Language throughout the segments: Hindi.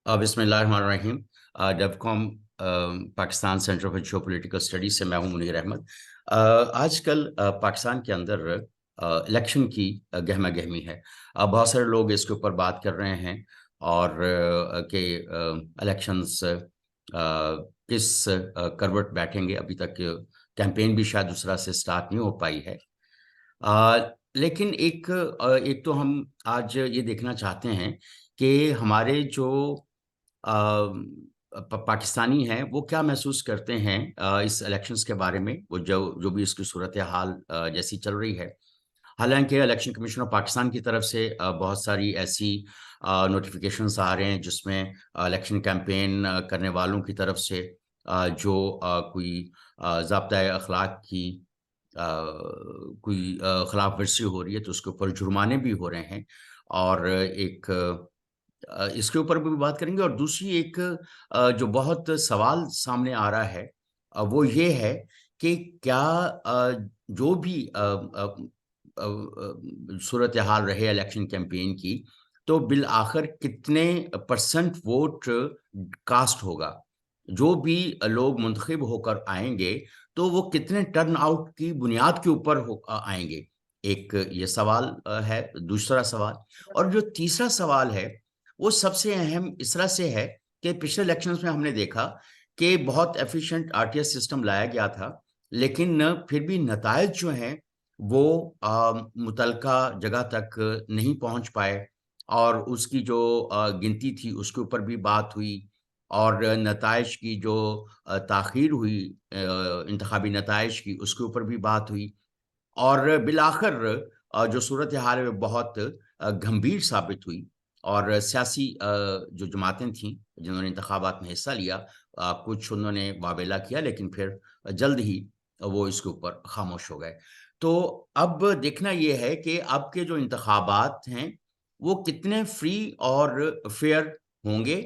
बिस्मिल्लाहिर्रहमानिर्रहीम। Devcom Pakistan centre for geo political studies से मैं हूं मुनीर अहमद। आजकल पाकिस्तान के अंदर इलेक्शन की गहमा गहमी है। बहुत सारे लोग इसके ऊपर बात कर रहे हैं और कि इलेक्शंस किस करवट बैठेंगे। अभी तक कैंपेन भी शायद दूसरा से स्टार्ट नहीं हो पाई है। लेकिन एक तो हम आज ये देखना चाहते हैं कि हमारे जो अ, पाकिस्तानी हैं वो क्या महसूस करते हैं इस इलेक्शंस के बारे में। वो जो जो भी इसकी सूरत हाल जैसी चल रही है। हालांकि इलेक्शन कमीशन ऑफ पाकिस्तान की तरफ से बहुत सारी ऐसी नोटिफिकेशंस आ रहे हैं जिसमें इलेक्शन कैंपेन करने वालों की तरफ से जो कोई ज़ाब्ता अखलाक की कोई खिलाफ वर्जी हो रही है तो उसके ऊपर जुर्माने भी हो रहे हैं। और इसके ऊपर भी बात करेंगे। और दूसरी एक जो बहुत सवाल सामने आ रहा है वो ये है कि क्या जो भी सूरत हाल रहे इलेक्शन कैंपेन की, तो बिल आखिर कितने परसेंट वोट कास्ट होगा। जो भी लोग मुंतखब होकर आएंगे तो वो कितने टर्न आउट की बुनियाद के ऊपर आएंगे। एक ये सवाल है। दूसरा सवाल और जो तीसरा सवाल है वो सबसे अहम इस तरह से है कि पिछले इलेक्शंस में हमने देखा कि बहुत एफिशिएंट आरटीएस सिस्टम लाया गया था, लेकिन फिर भी नतायज जो हैं वो मुतलका जगह तक नहीं पहुंच पाए। और उसकी जो गिनती थी उसके ऊपर भी बात हुई। और नतायज की जो ताख़ीर हुई इंतखाबी नतायज की, उसके ऊपर भी बात हुई। और बिलाखिर जो सूरत हाल है वो बहुत गंभीर साबित हुई। और सियासी जो जमातें थीं जिन्होंने इंतखाबात में हिस्सा लिया, कुछ उन्होंने वावेला किया, लेकिन फिर जल्द ही वो इसके ऊपर खामोश हो गए। तो अब देखना ये है कि अब के जो इंतखाबात हैं वो कितने फ्री और फेयर होंगे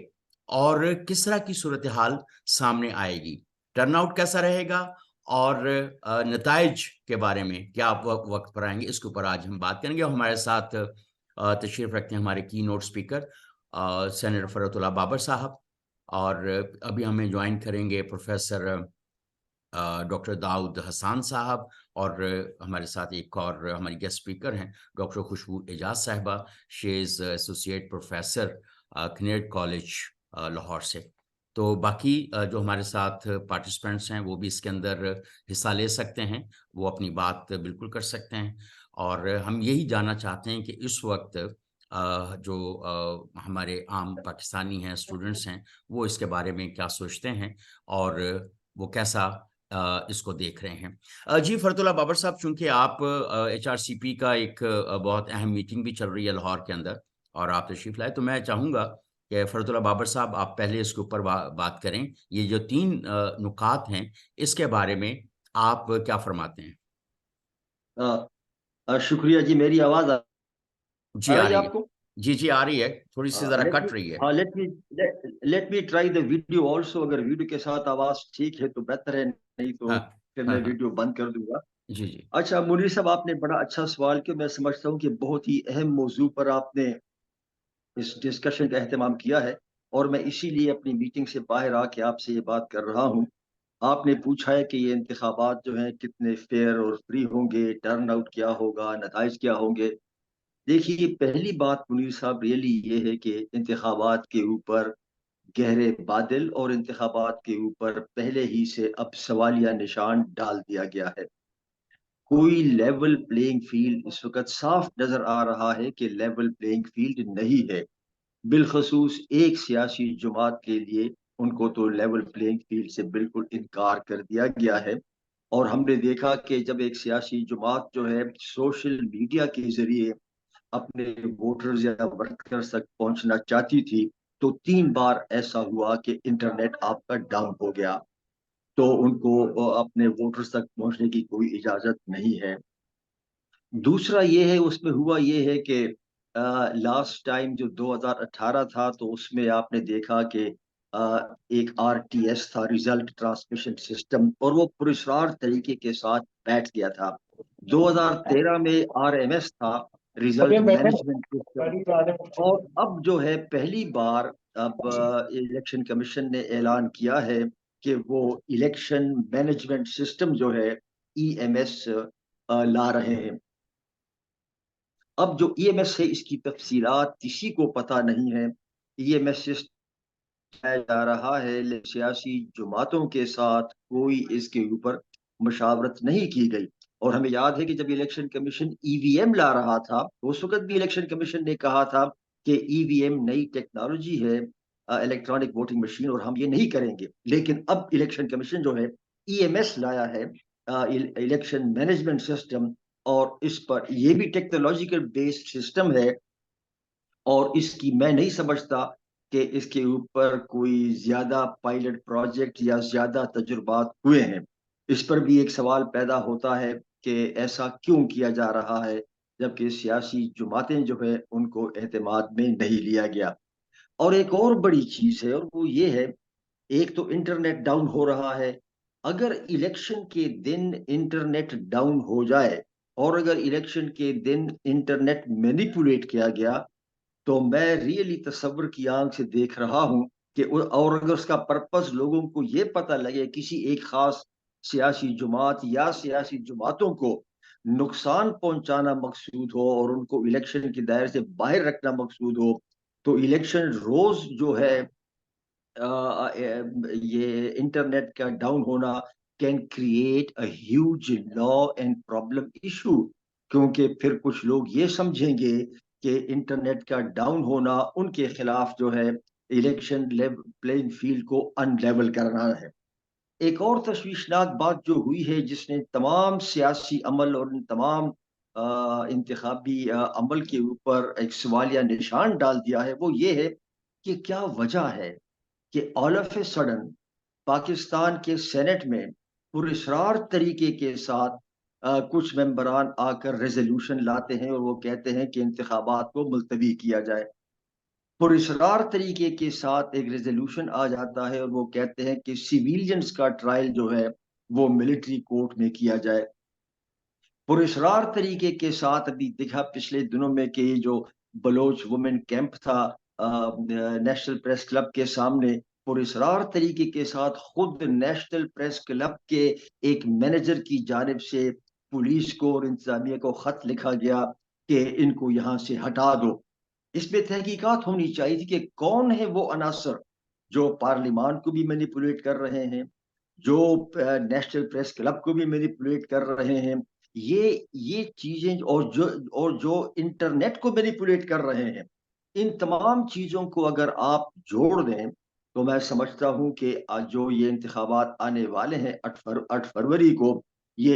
और किस तरह की सूरत हाल सामने आएगी, टर्नआउट कैसा रहेगा और नताइज के बारे में क्या आप वक्त पर आएंगे, इसके ऊपर आज हम बात करेंगे। और हमारे साथ तशरीफ रखते हैं हमारे की नोट स्पीकर सेनेटर फरतुल्लाह बाबर साहब। और अभी हमें ज्वाइन करेंगे प्रोफेसर डॉक्टर दाऊद हसान साहब। और हमारे साथ एक और हमारी गेस्ट स्पीकर हैं डॉक्टर खुशबू एजाज साहिबा। She is associate professor Kinnaird college Lahore से। तो बाकी जो हमारे साथ पार्टिसिपेंट्स हैं वो भी इसके अंदर हिस्सा ले सकते हैं, वो अपनी बात बिल्कुल कर सकते हैं। और हम यही जानना चाहते हैं कि इस वक्त जो हमारे आम पाकिस्तानी हैं, स्टूडेंट्स हैं, वो इसके बारे में क्या सोचते हैं और वो कैसा इसको देख रहे हैं। जी फरतुल्लाह बाबर साहब, चूंकि आप एचआरसीपी का एक बहुत अहम मीटिंग भी चल रही है लाहौर के अंदर और आप तशरीफ लाए, तो मैं चाहूँगा कि फरतुल्लाह बाबर साहब आप पहले इसके ऊपर बात करें। ये जो 3 नुकात हैं इसके बारे में आप क्या फरमाते हैं? शुक्रिया जी। मेरी आवाज जी, आ आ रही है रही है। आपको? जी, जी, आ रही है। थोड़ी-सी ज़रा लेट मी कट रही है। हाँ let me try the video also. अगर वीडियो के साथ आवाज ठीक है तो बेहतर है, नहीं तो हाँ, फिर हाँ, मैं हाँ। वीडियो बंद कर दूंगा। जी, जी। अच्छा मुनीर साहब, आपने बड़ा अच्छा सवाल किया। मैं समझता हूँ कि बहुत ही अहम मौजू पर आपने इस डिस्कशन का एहतमाम किया है, और मैं इसीलिए अपनी मीटिंग से बाहर आके आपसे ये बात कर रहा हूँ। आपने पूछा है कि ये इंतखाबात जो हैं कितने फेयर और फ्री होंगे, टर्न आउट क्या होगा, नताइज क्या होंगे। देखिए, पहली बात मुनीर साहब रियली ये है कि इंतखाबात के ऊपर गहरे बादल और इंतखाबात के ऊपर पहले ही से अब सवालिया निशान डाल दिया गया है। कोई लेवल प्लेइंग फील्ड इस वक्त साफ नजर आ रहा है कि लेवल प्लेइंग फील्ड नहीं है। बिलखसूस एक सियासी जमात के लिए उनको तो लेवल प्लेइंग फील्ड से बिल्कुल इनकार कर दिया गया है। और हमने देखा कि जब एक सियासी जमात जो है सोशल मीडिया के जरिए अपने वोटर्स या वर्कर्स तक पहुंचना चाहती थी, तो 3 बार ऐसा हुआ कि इंटरनेट आपका डाउन हो गया, तो उनको अपने वोटर्स तक पहुंचने की कोई इजाजत नहीं है। दूसरा ये है, उसमें हुआ ये है कि लास्ट टाइम जो 2018 था, तो उसमें आपने देखा कि एक आरटीएस था, रिजल्ट ट्रांसमिशन सिस्टम, और वो पुरस्कार तरीके के साथ बैठ गया था। 2013 में आरएमएस था, रिजल्ट मैनेजमेंट सिस्टम। और अब जो है पहली बार अब इलेक्शन कमीशन ने ऐलान किया है कि वो इलेक्शन मैनेजमेंट सिस्टम जो है ईएमएस ला रहे हैं। अब जो ईएमएस है इसकी तफसीलात किसी को पता नहीं है। ईएमएस सिस्टम लाया जा रहा है, लेकिन सियासी जमातों के साथ कोई इसके ऊपर मशावरत नहीं की गई। और हमें याद है कि जब इलेक्शन कमीशन ईवीएम ला रहा था, तो उस वक्त भी इलेक्शन कमीशन ने कहा था कि ईवीएम नई टेक्नोलॉजी है, इलेक्ट्रॉनिक वोटिंग मशीन, और हम ये नहीं करेंगे। लेकिन अब इलेक्शन कमीशन जो है ईएमएस लाया है, इलेक्शन मैनेजमेंट सिस्टम, और इस पर ये भी टेक्नोलॉजिकल बेस्ड सिस्टम है। और इसकी मैं नहीं समझता कि इसके ऊपर कोई ज्यादा पायलट प्रोजेक्ट या ज्यादा तजुर्बात हुए हैं। इस पर भी एक सवाल पैदा होता है कि ऐसा क्यों किया जा रहा है, जबकि सियासी जमातें जो है उनको एतमाद में नहीं लिया गया। और एक और बड़ी चीज है, और वो ये है, एक तो इंटरनेट डाउन हो रहा है। अगर इलेक्शन के दिन इंटरनेट डाउन हो जाए, और अगर इलेक्शन के दिन इंटरनेट मैनिपुलेट किया गया, तो मैं रियली तस्वर की आंख से देख रहा हूं कि और अगर उसका पर्पस लोगों को ये पता लगे, किसी एक खास सियासी जमात या सियासी जमातों को नुकसान पहुंचाना मकसूद हो और उनको इलेक्शन के दायरे से बाहर रखना मकसूद हो, तो इलेक्शन रोज जो है ये इंटरनेट का डाउन होना can create a huge law and problem issue. क्योंकि फिर कुछ लोग ये समझेंगे कि इंटरनेट का डाउन होना उनके खिलाफ जो है इलेक्शन प्लेइंग फील्ड को अनलेवल करना है। एक और तशवीशनाक बात जो हुई है, जिसने तमाम सियासी अमल और इन तमाम इंतखाबी अमल के ऊपर एक सवालिया निशान डाल दिया है, वो ये है कि क्या वजह है कि all of a sudden Pakistan के सेनेट में पुरस्रार तरीके के साथ कुछ मेंबरान आकर रेजोल्यूशन लाते हैं और वो कहते हैं कि इंतखाबात को मुलतवी किया जाए। पुरस्रार तरीके के साथ एक रेजोल्यूशन आ जाता है और वो कहते हैं कि सिविलियंस का ट्रायल जो है वो मिलिट्री कोर्ट में किया जाए। पुरस्रार तरीके के साथ अभी देखा पिछले दिनों में कि जो बलोच वुमेन कैंप था नेशनल प्रेस क्लब के सामने, पुरस्रार तरीके के साथ खुद नेशनल प्रेस क्लब के एक मैनेजर की जानिब से पुलिस को और इंतजामिया को खत लिखा गया कि इनको यहाँ से हटा दो। इसमें तहकीकात होनी चाहिए थी कि कौन है वो अनासर जो पार्लियामान को भी मैनिपुलेट कर रहे हैं, जो नेशनल प्रेस क्लब को भी मैनिपुलेट कर रहे हैं, ये चीजें, और जो इंटरनेट को मैनिपुलेट कर रहे हैं। इन तमाम चीजों को अगर आप जोड़ दें, तो मैं समझता हूं कि जो ये इंतखाबात आने वाले हैं 8 फरवरी को, ये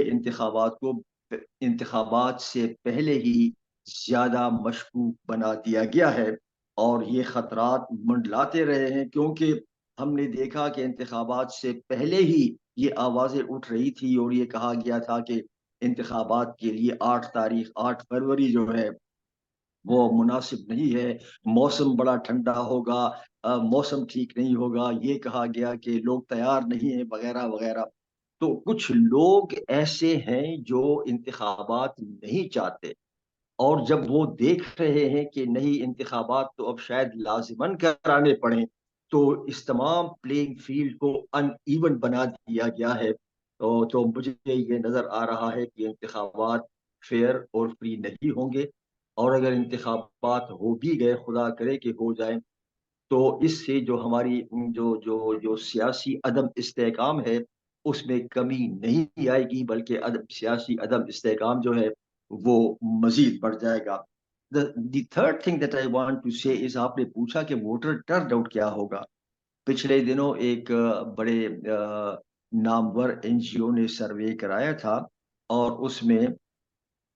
इंतखाबात से पहले ही ज्यादा मशकूक बना दिया गया है। और ये खतरात मंडलाते रहे हैं, क्योंकि हमने देखा कि इंतखाबात से पहले ही ये आवाजें उठ रही थी और ये कहा गया था कि इंतखाबात के लिए 8 फरवरी जो है वो मुनासिब नहीं है, मौसम बड़ा ठंडा होगा, मौसम ठीक नहीं होगा, ये कहा गया कि लोग तैयार नहीं हैं, वगैरह वगैरह। तो कुछ लोग ऐसे हैं जो इंतखाबात नहीं चाहते, और जब वो देख रहे हैं कि नहीं, इंतखाबात तो अब शायद लाजिमन कराने पड़े, तो इस तमाम प्लेइंग फील्ड को अनइवन बना दिया गया है। तो मुझे ये नजर आ रहा है कि इंतखाबात फेयर और फ्री नहीं होंगे। और अगर इंतखाबात हो भी गए, खुदा करे कि हो जाए, तो इससे जो हमारी जो जो जो सियासी अदम इस्तेहकाम है उसमें कमी नहीं आएगी, बल्कि सियासी अदम इस्तेहकाम जो है वो मजीद बढ़ जाएगा। The third thing that I want to say is, आपने पूछा कि वोटर टर्न आउट क्या होगा। पिछले दिनों एक बड़े नामवर एनजीओ ने सर्वे कराया था, और उसमें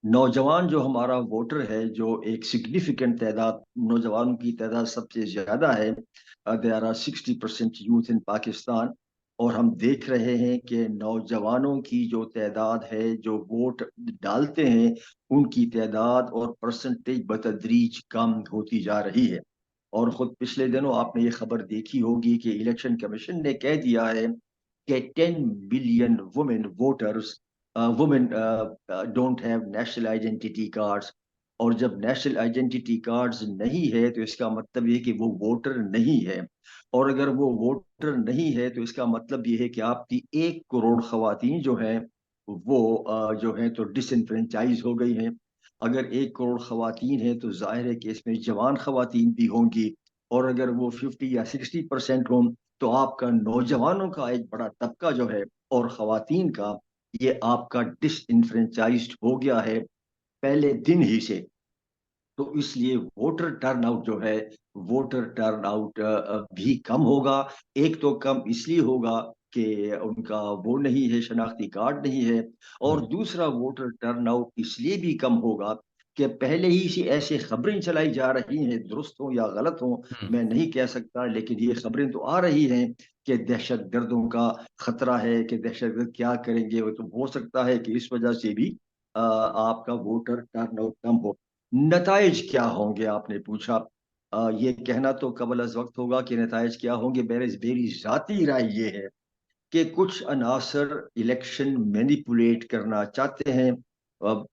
नौजवान जो हमारा वोटर है, जो एक सिग्निफिकेंट तादाद, नौजवानों की तादाद सबसे ज्यादा है, there are 60% youth in Pakistan. और हम देख रहे हैं कि नौजवानों की जो तादाद है जो वोट डालते हैं, उनकी तादाद और परसेंटेज बतदरीज कम होती जा रही है। और खुद पिछले दिनों आपने ये खबर देखी होगी कि इलेक्शन कमीशन ने कह दिया है कि 10 billion women voters, women don't have national identity cards। और जब नेशनल आइडेंटिटी कार्ड्स नहीं है तो इसका मतलब ये कि वो वोटर नहीं है, और अगर वो वोटर नहीं है तो इसका मतलब ये है कि आपकी 1 करोड़ खवातीन जो हैं वो जो हैं तो डिसइनफ्रेंचाइज हो गई हैं। अगर 1 करोड़ खवातीन हैं तो जाहिर है कि इसमें जवान खवातीन भी होंगी, और अगर वो 50 या 60% हों तो आपका नौजवानों का एक बड़ा तबका जो है और खवातीन का, ये आपका डिसइनफ्रेंचाइज्ड हो गया है पहले दिन ही से। तो इसलिए वोटर टर्नआउट जो है, वोटर टर्नआउट भी कम होगा। एक तो कम इसलिए होगा कि उनका वो नहीं है, शनाख्ती कार्ड नहीं है, और हम्म, दूसरा वोटर टर्नआउट इसलिए भी कम होगा कि पहले ही से ऐसे खबरें चलाई जा रही हैं, दुरुस्त हो या गलत हो हम्म, मैं नहीं कह सकता, लेकिन ये खबरें तो आ रही हैं कि दहशत गर्दों का खतरा है, कि दहशत गर्द क्या करेंगे, वो तो हो सकता है कि इस वजह से भी आपका वोटर टर्नआउट कम हो। नताइज क्या होंगे आपने पूछा। ये कहना तो कबल अज वक्त होगा कि नताइज क्या होंगे। मेरे मेरी जाती राय ये है कि कुछ अनासर इलेक्शन मैनिपुलेट करना चाहते हैं,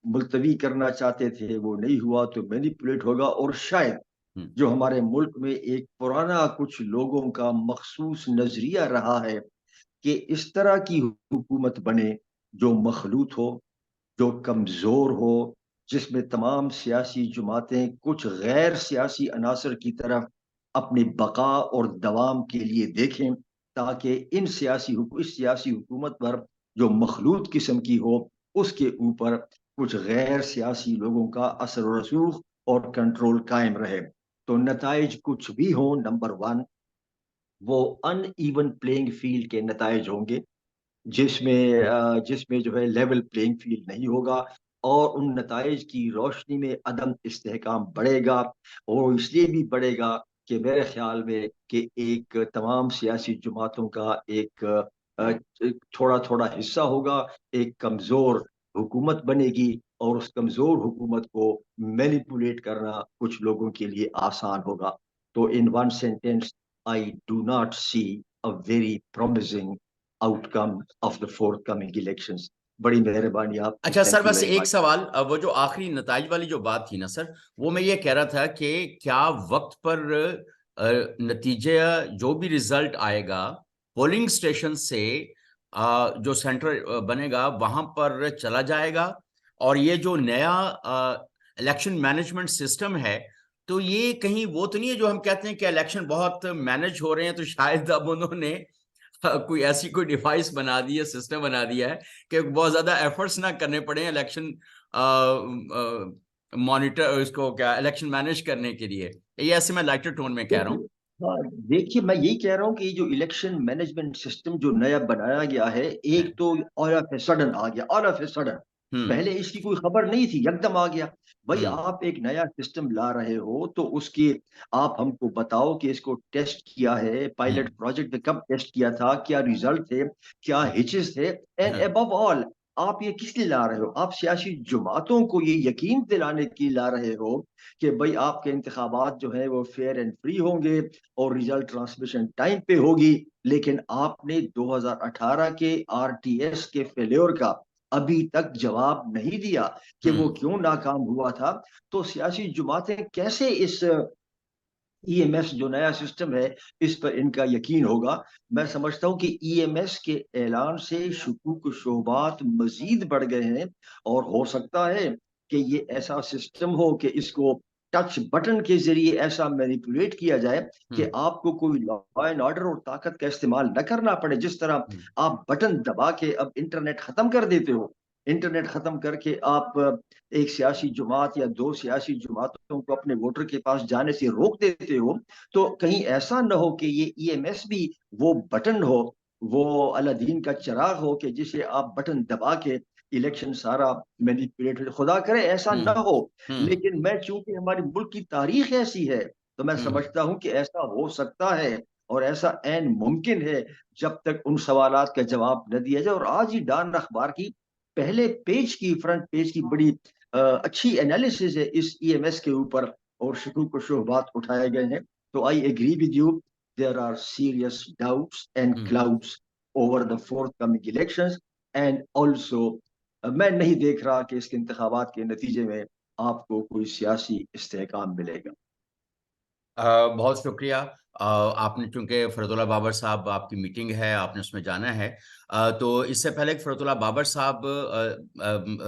मुलतवी करना चाहते थे, वो नहीं हुआ तो मैनिपुलेट होगा। और शायद हम्म, जो हमारे मुल्क में एक पुराना कुछ लोगों का मखसूस नजरिया रहा है कि इस तरह की हुकूमत बने जो मखलूत हो, जो कमजोर हो, जिसमें तमाम सियासी जमातें कुछ गैर सियासी अनासर की तरफ अपनी बका और दवाम के लिए देखें, ताकि इस सियासी हुकूमत पर जो मखलूत किस्म की हो उसके ऊपर कुछ गैर सियासी लोगों का असर व रसूख और कंट्रोल कायम रहे। तो नताइज कुछ भी हो, नंबर वन, वो अन इवन प्लेइंग फील्ड के नताइज होंगे, जिसमें जो है लेवल प्लेइंग फील्ड नहीं होगा, और उन नताइज की रोशनी में अदम इस्तेहकाम बढ़ेगा। और इसलिए भी बढ़ेगा कि मेरे ख्याल में कि एक तमाम सियासी जमातों का एक थोड़ा थोड़ा हिस्सा होगा, एक कमजोर हुकूमत बनेगी, और उस कमजोर हुकूमत को मैनिपुलेट करना कुछ लोगों के लिए आसान होगा। तो in one sentence, I do not see a very promising outcome of the forthcoming elections. बड़ी मेहरबानी आपकी, अच्छा सर, थैंक यू बस वेरी एक मच। सवाल, वो जो आखिरी नताज वाली जो बात थी ना सर, वो मैं ये कह रहा था कि क्या वक्त पर नतीजे, जो भी रिजल्ट आएगा पोलिंग स्टेशन से, जो सेंटर बनेगा वहां पर चला जाएगा, और ये जो नया इलेक्शन मैनेजमेंट सिस्टम है, तो ये कहीं वो तो नहीं है जो हम कहते हैं कि इलेक्शन बहुत मैनेज हो रहे हैं, तो शायद अब उन्होंने कोई ऐसी कोई डिवाइस बना दी है, सिस्टम बना दिया है कि बहुत ज्यादा एफर्ट्स ना करने पड़े इलेक्शन मॉनिटर, इसको क्या, इलेक्शन मैनेज करने के लिए। ये ऐसे मैं लाइटर टोन में कह रहा हूँ। देखिए, हाँ, देखिए मैं यही कह रहा हूँ कि ये जो इलेक्शन मैनेजमेंट सिस्टम जो नया बनाया गया है, एक तो ऑल ऑफ ए सडन आ गया, ऑल ऑफ ए सडन। हम्म, पहले इसकी कोई खबर नहीं थी, एकदम आ गया। भाई हम्म, आप एक नया सिस्टम ला रहे हो तो उसकी आप हमको बताओ कि इसको टेस्ट किया है, पायलट हम्म, प्रोजेक्ट में कब टेस्ट किया था, क्या रिजल्ट थे, क्या हिचेस थे, एंड हम्म, अबव ऑल आप ये किस लिए ला रहे हो? आप सियासी जमातों को ये यकीन दिलाने के लिए ला रहे हो कि भाई आपके इंतखाबात जो है वो फेयर एंड फ्री होंगे और रिजल्ट ट्रांसमिशन टाइम पे होगी। लेकिन आपने 2018 के आरटीएस के फेल्योर का अभी तक जवाब नहीं दिया कि वो हम्म, क्यों नाकाम हुआ था। तो सियासी जमातें कैसे इस ईएमएस जो नया सिस्टम है इस पर इनका यकीन होगा? मैं समझता हूं कि ईएमएस के ऐलान से शुकूक शुबहात मजीद बढ़ गए हैं, और हो सकता है कि ये ऐसा सिस्टम हो कि इसको टच बटन के जरिए ऐसा मैनिपुलेट किया जाए कि हम्म, आपको कोई लॉ एंड ऑर्डर और ताकत का इस्तेमाल न करना पड़े। जिस तरह हम्म, आप बटन दबा के अब इंटरनेट खत्म कर देते हो, इंटरनेट खत्म करके आप एक सियासी जमात या दो सियासी जमातों को अपने वोटर के पास जाने से रोक देते हो, तो कहीं ऐसा न हो कि ये ईएमएस भी वो बटन हो, वो अलादीन का चिराग हो कि जिसे आप बटन दबा के इलेक्शन सारा मैनिपुलेट हो। खुदा करे ऐसा हम्म, ना हो। हम्म, लेकिन मैं चूंकि हमारी मुल्क की तारीख ऐसी है, तो मैं हम्म, समझता हूं कि ऐसा हो सकता है, और ऐसा एन मुमकिन है जब तक उन सवालात का जवाब न दिया जाए। और आज ही डॉन अखबार की पहले पेज की, फ्रंट पेज की बड़ी अच्छी एनालिसिस है इस ईएमएस के ऊपर, और शकूक और शुबहात उठाए गए हैं। तो I agree with you, there are serious doubts and hmm, clouds over the forthcoming elections, and also मैं नहीं देख रहा कि इसके इंतखाबात के नतीजे में आपको कोई सियासी इस्तेहकाम मिलेगा। बहुत शुक्रिया। आपने चूँकि फ़रदुल्ला बाबर साहब आपकी मीटिंग है, आपने उसमें जाना है। तो इससे पहले कि फ़रदुल्ला बाबर साहब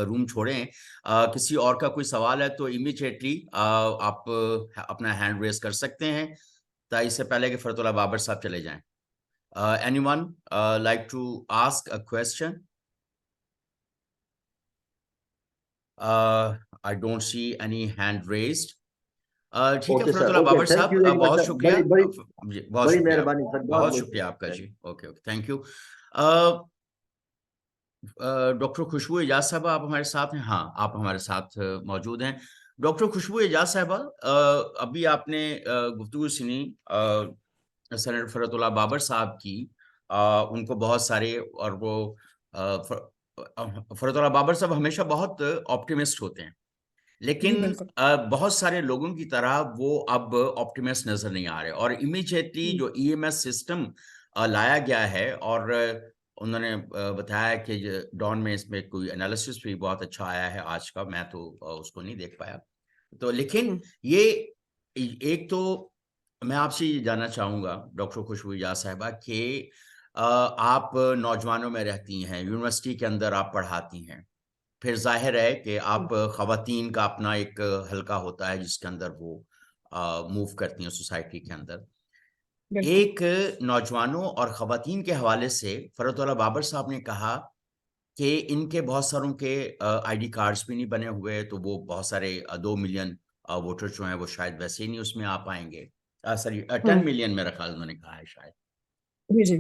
रूम छोड़ें, किसी और का कोई सवाल है तो इमीडिएटली आप अपना हैंड रेज़ कर सकते हैं, इससे पहले कि फ़रदुल्ला बाबर साहब चले जाएँ। Anyone like to ask a question? I don't see any hand raised. ठीक है okay sir, Farzullah okay, Babar thank साहब, यू वेरी मच बहुत सर, शुक्रिया। बड़ी बड़ी जी, बहुत बड़ी शुक्रिया। मेहरबानी सर, गॉड बहुत ब्लेस शुक्रिया आपका यू। जी। Okay, okay, thank you. Doctor खुशबू एजाज साहबा, आप हमारे साथ हैं? हाँ, आप हमारे साथ मौजूद हैं। डॉक्टर खुशबू एजाज साहबा, अभी आपने गुफ्तगू सुनी सेनेटर फ़रतुल्लाह बाबर साहब की। उनको बहुत सारे और वो फ़रतुल्लाह बाबर साहब हमेशा बहुत ऑप्टिमिस्ट होते हैं। जी, लेकिन बिल्कुल। बहुत सारे लोगों की तरह वो अब ऑप्टिमिस्ट नज़र नहीं आ रहे, और इमीडिएटली हुँ, जो ईएमएस सिस्टम लाया गया है, और उन्होंने बताया कि डॉन में इसमें कोई एनालिसिस भी बहुत अच्छा आया है आज का, मैं तो उसको नहीं देख पाया। तो लेकिन हुँ, ये एक तो मैं आपसे ये जानना चाहूँगा डॉक्टर खुशबू इजाज़ साहिबा कि आप नौजवानों में रहती हैं, यूनिवर्सिटी के अंदर आप पढ़ाती हैं। फिर ज़ाहिर है कि हुँ, आप ख़वातीन का अपना एक हलका होता है जिसके अंदर वो मूव करती हैं सोसाइटी के अंदर। बिल्कुल। एक नौजवानों और ख़वातीन के हवाले से फ़रतुल्लाह बाबर साहब ने कहा कि इनके बहुत सारों के आईडी कार्ड्स भी नहीं बने हुए, तो वो बहुत सारे 2 मिलियन वोटर्स जो हैं वो शायद वैसे ही नहीं उसमें आ पाएँगे। सॉरी, 10 हुँ, मिलियन मेरा ख़्याल उन्होंने कहा है शायद। जी, जी।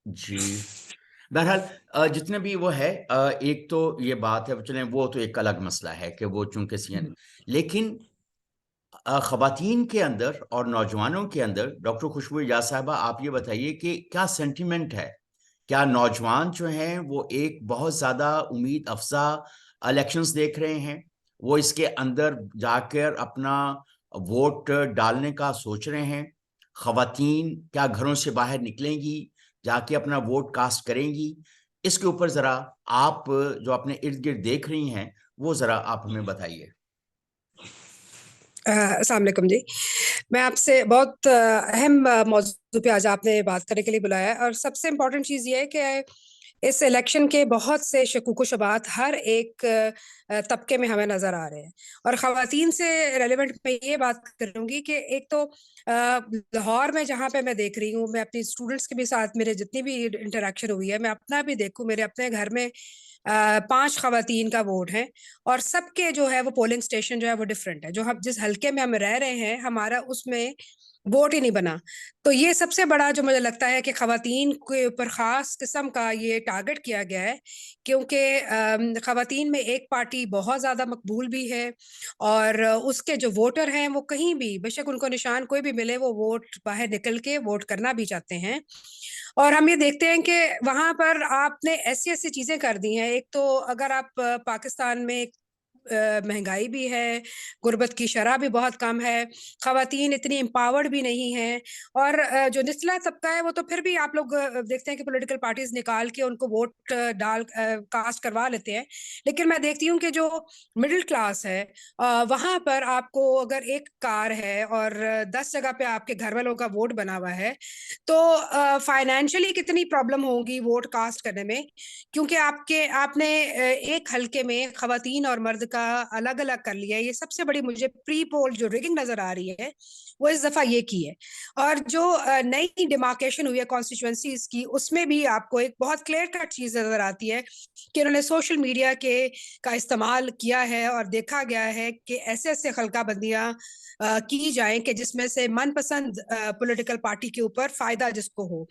जी। बहरहाल जितने भी वो है, एक तो ये बात है, चलें वो तो एक अलग मसला है कि वो चूँकि सीएन, हुँ, लेकिन ख़वातीन के अंदर और नौजवानों के अंदर, डॉक्टर खुशबू इजाज़ साहिबा, आप ये बताइए कि क्या सेंटिमेंट है? क्या नौजवान जो हैं वो एक बहुत ज़्यादा उम्मीद अफ़ज़ा इलेक्शंस देख रहे हैं? वो इसके अंदर जाकर अपना वोट डालने का सोच रहे हैं? ख़वातीन क्या घरों से बाहर निकलेंगी, जाके अपना वोट कास्ट करेंगी? इसके ऊपर ज़रा आप जो अपने इर्द-गिर्द देख रही हैं, वो ज़रा आप हमें बताइए। अस्सलाम वालेकुम जी। मैं आपसे बहुत अहम मौज़ू पे आज आपने बात करने के लिए बुलाया है और सबसे इम्पोर्टेंट चीज़ ये है कि इस इलेक्शन के बहुत से शकूक-ओ-शुबात हर एक तबके में हमें नज़र आ रहे हैं और ख़वातीन से रिलेवेंट मैं ये बात करूँगी कि एक तो लाहौर में जहाँ पे मैं देख रही हूँ, मैं अपनी स्टूडेंट्स के भी साथ मेरे जितनी भी इंटरैक्शन हुई है, मैं अपना भी देखूँ, मेरे अपने घर में 5 ख़वातीन का वोट है और सबके जो है वो पोलिंग स्टेशन जो है वो डिफरेंट है। जो हम जिस हल्के में हम रह रहे हैं, हमारा उसमें वोट ही नहीं बना। तो ये सबसे बड़ा जो मुझे लगता है कि ख़वातीन के ऊपर ख़ास किस्म का ये टारगेट किया गया है क्योंकि ख़वातीन में एक पार्टी बहुत ज़्यादा मकबूल भी है और उसके जो वोटर हैं वो कहीं भी बेशक उनको निशान कोई भी मिले वो वोट बाहर निकल के वोट करना भी चाहते हैं। और हम ये देखते हैं कि वहाँ पर आपने ऐसी-ऐसी चीज़ें कर दी हैं। एक तो अगर आप पाकिस्तान में महँगाई भी है, गुर्बत की शरह भी बहुत कम है, ख़वातीन इतनी एम्पावर्ड भी नहीं हैं और जो निचला तबका है वो तो फिर भी आप लोग देखते हैं कि पॉलिटिकल पार्टीज़ निकाल के उनको वोट कास्ट करवा लेते हैं। लेकिन मैं देखती हूँ कि जो मिडल क्लास है वहाँ पर आपको अगर एक कार है और 10 जगह पे आपके घर वालों का वोट बना हुआ है, तो फाइनेंशियली कितनी प्रॉब्लम होगी वोट कास्ट करने में क्योंकि आपने एक हलके में खवातीन और मर्द का अलग-अलग कर लिया है। ये सबसे बड़ी मुझे प्री पोल जो रिगिंग नज़र आ रही है, वो इस दफ़ा ये की है। और जो नई डिमार्केशन हुई है कॉन्स्टिट्यूएंसीज़ की, उसमें भी आपको एक बहुत क्लियर कट चीज़ नज़र आती है कि उन्होंने सोशल मीडिया का इस्तेमाल किया है और देखा गया है कि ऐसे-ऐसे हल्का-बंदियाँ की जाएँ कि जिसमें से मनपसंद पॉलिटिकल पार्टी के ऊपर फ़ायदा जिसको हो।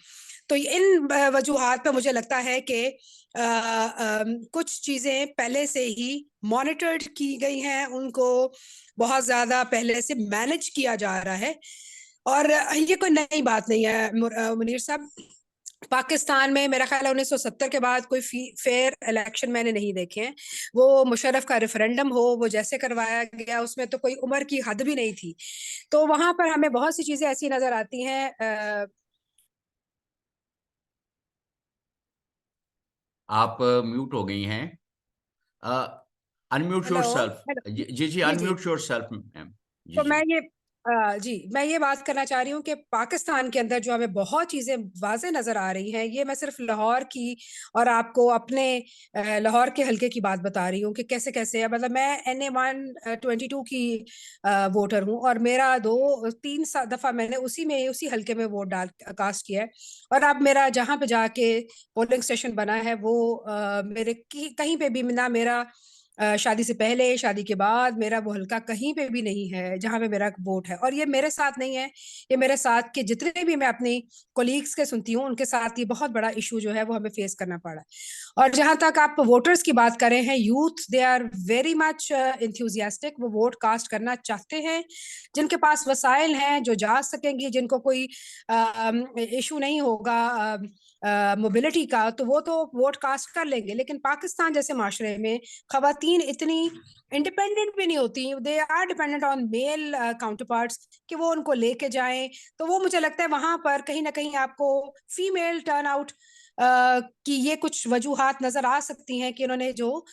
तो इन वजूहात पे मुझे लगता है कि कुछ चीज़ें पहले से ही मॉनिटर्ड की गई हैं, उनको बहुत ज़्यादा पहले से मैनेज किया जा रहा है और ये कोई नई बात नहीं है मुनीर साहब। पाकिस्तान में मेरा ख़्याल है 1970 के बाद कोई फेयर इलेक्शन मैंने नहीं देखे हैं। वो मुशर्रफ का रेफरेंडम हो, वो जैसे करवाया गया उसमें तो कोई उम्र की हद भी नहीं थी। तो वहाँ पर हमें बहुत सी चीज़ें ऐसी नज़र आती हैं आप म्यूट हो गई हैं। Unmute hello yourself. हेलो। जी जी, जी जी। Unmute yourself ma'am. जी तो जी। मैं ये बात करना चाह रही हूँ कि पाकिस्तान के अंदर जो हमें बहुत चीजें वाज़े नजर आ रही हैं, ये मैं सिर्फ लाहौर की और आपको अपने लाहौर के हलके की बात बता रही हूँ कि कैसे कैसे है। मतलब मैं NA-122 की वोटर हूँ और मेरा 2-3 दफा मैंने उसी हलके में वोट डाल कास्ट किया है। और अब मेरा जहाँ पे जाके पोलिंग स्टेशन बना है वो मेरे कहीं पे भी ना मेरा शादी से पहले शादी के बाद मेरा वो हल्का कहीं पे भी नहीं है जहां पे मेरा वोट है। और ये मेरे साथ नहीं है, ये मेरे साथ के जितने भी मैं अपनी कोलीग्स के सुनती हूँ उनके साथ ये बहुत बड़ा इशू जो है वो हमें फेस करना पड़ा है। और जहां तक आप वोटर्स की बात करें हैं, youth they are very much enthusiastic, वो वोट कास्ट करना चाहते हैं। जिनके पास वसाइल हैं, जो जा सकेंगे, जिनको कोई इशू नहीं होगा मोबिलिटी का, तो वो तो वोट कास्ट कर लेंगे। लेकिन पाकिस्तान जैसे माशरे में खवातीन इतनी इंडिपेंडेंट भी नहीं होती, they are dependent on male counterparts कि वो उनको लेके जाएं। तो वो मुझे लगता है वहां पर कहीं ना कहीं आपको फीमेल टर्न आउट की ये कुछ वजूहात नजर आ सकती हैं कि उन्होंने जो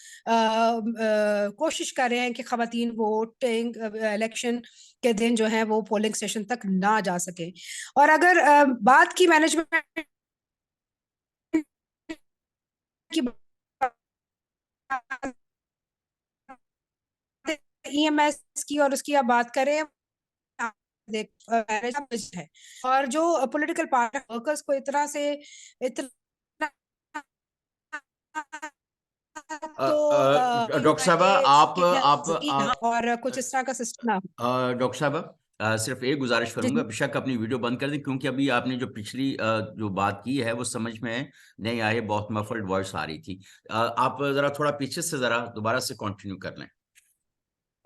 कोशिश कर रहे हैं कि खवातीन वोटिंग इलेक्शन के दिन जो है वो पोलिंग स्टेशन तक ना जा सके। और अगर बात की मैनेजमेंट की EMS की और उसकी आप बात करें, देख है। और जो पॉलिटिकल पार्टी वर्कर्स को इतना तो डॉक्टर साहबा, और कुछ इस तरह का सिस्टम ना। डॉक्टर साहब, सिर्फ एक गुजारिश जी करूंगा, बेशक अपनी वीडियो बंद कर दें, क्योंकि अभी आपने जो पिछली जो बात की है वो समझ में नहीं आई, बहुत मफल्ड वॉइस आ रही थी। आप जरा थोड़ा पीछे से जरा दोबारा से कंटिन्यू कर लें।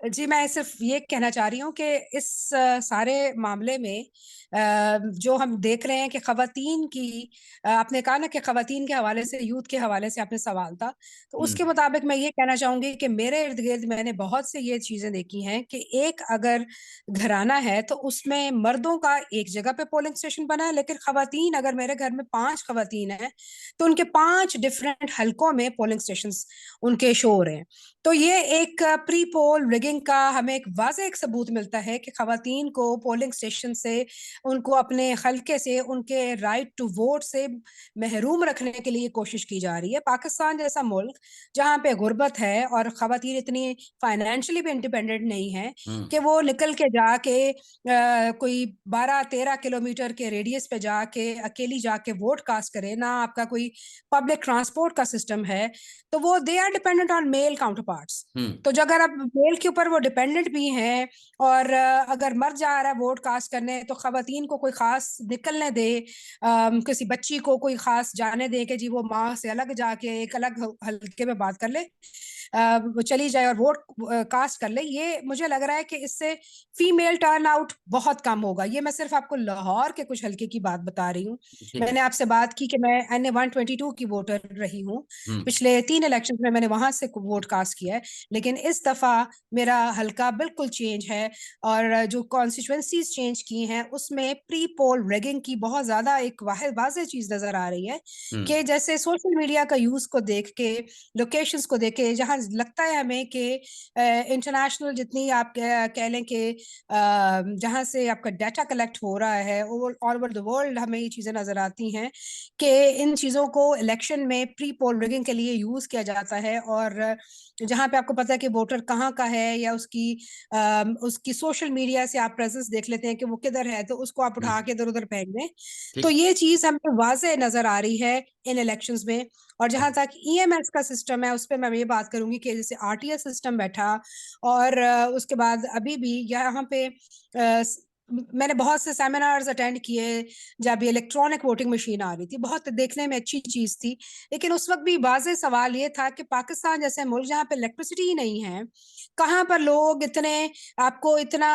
जी, मैं सिर्फ ये कहना चाह रही हूँ कि इस सारे मामले में जो हम देख रहे हैं कि खवातीन की आपने कहा ना कि खवातीन के हवाले से, यूथ के हवाले से आपने सवाल था, तो उसके मुताबिक मैं ये कहना चाहूंगी कि मेरे इर्द गिर्द मैंने बहुत से ये चीजें देखी हैं कि एक अगर घराना है तो उसमें मर्दों का एक जगह पे पोलिंग स्टेशन बना है, लेकिन खवातीन, अगर मेरे घर में 5 खवातीन हैं तो उनके 5 डिफरेंट हलकों में पोलिंग स्टेशन उनके शो हो रहे हैं। तो ये एक प्री पोल रिगिंग का हमें एक वाज़ेह एक सबूत मिलता है कि खवातीन को पोलिंग स्टेशन से, उनको अपने हल्के से, उनके राइट टू वोट से महरूम रखने के लिए कोशिश की जा रही है। पाकिस्तान जैसा मुल्क जहाँ पे गुर्बत है और खवातीन इतनी फाइनेंशियली भी इंडिपेंडेंट नहीं है कि वो निकल के जाके कोई 12-13 किलोमीटर के रेडियस पे जाके अकेली जाके वोट कास्ट करे ना, आपका कोई पब्लिक ट्रांसपोर्ट का सिस्टम है, तो वो they are dependent on male counterparts. तो जो अगर अब मेल के ऊपर वो डिपेंडेंट भी हैं और अगर मर जा रहा है वोट कास्ट करने, तो खवातीन को कोई खास निकलने दे, किसी बच्ची को कोई खास जाने दे कि जी वो माँ से अलग जाके एक अलग हल्के में बात कर ले, वो चली जाए और वोट कास्ट कर ले, ये मुझे लग रहा है कि इससे फीमेल टर्न आउट बहुत कम होगा। ये मैं सिर्फ आपको लाहौर के कुछ हल्के की बात बता रही हूँ। मैंने आपसे बात की कि मैं NA-122 की वोटर रही हूँ, पिछले 3 इलेक्शन में मैंने वहां से वोट कास्ट किया है, लेकिन इस दफा मेरा हल्का बिल्कुल चेंज है। और जो कॉन्स्टिट्यूएंसीज चेंज की हैं उसमें प्री पोल रेगिंग की बहुत ज्यादा एक वाज़ेह चीज नजर आ रही है कि जैसे सोशल मीडिया का यूज को देख के, लोकेशंस को देख के, जहां लगता है हमें कि इंटरनेशनल जितनी आप कह लें कि जहां से आपका डाटा कलेक्ट हो रहा है ऑल ओवर द वर्ल्ड, हमें ये चीजें नजर आती हैं कि इन चीजों को इलेक्शन में प्री पोल रिगिंग के लिए यूज किया जाता है। और जहां पे आपको पता है कि वोटर कहाँ का है या उसकी सोशल मीडिया से आप प्रेजेंस देख लेते हैं कि वो किधर है, तो उसको आप उठा के इधर उधर फेंक दें। तो ये चीज हमें वाज़ेह नजर आ रही है इन इलेक्शंस में। और जहां तक EMS का सिस्टम है, उस पर मैं ये बात करूंगी कि जैसे RTS सिस्टम बैठा और उसके बाद अभी भी यहाँ पे मैंने बहुत से सेमिनार्स अटेंड किए जब ये इलेक्ट्रॉनिक वोटिंग मशीन आ रही थी, बहुत देखने में अच्छी चीज थी। लेकिन उस वक्त भी वाज़ेह सवाल ये था कि पाकिस्तान जैसे मुल्क जहाँ पे इलेक्ट्रिसिटी ही नहीं है, कहाँ पर लोग इतने, आपको इतना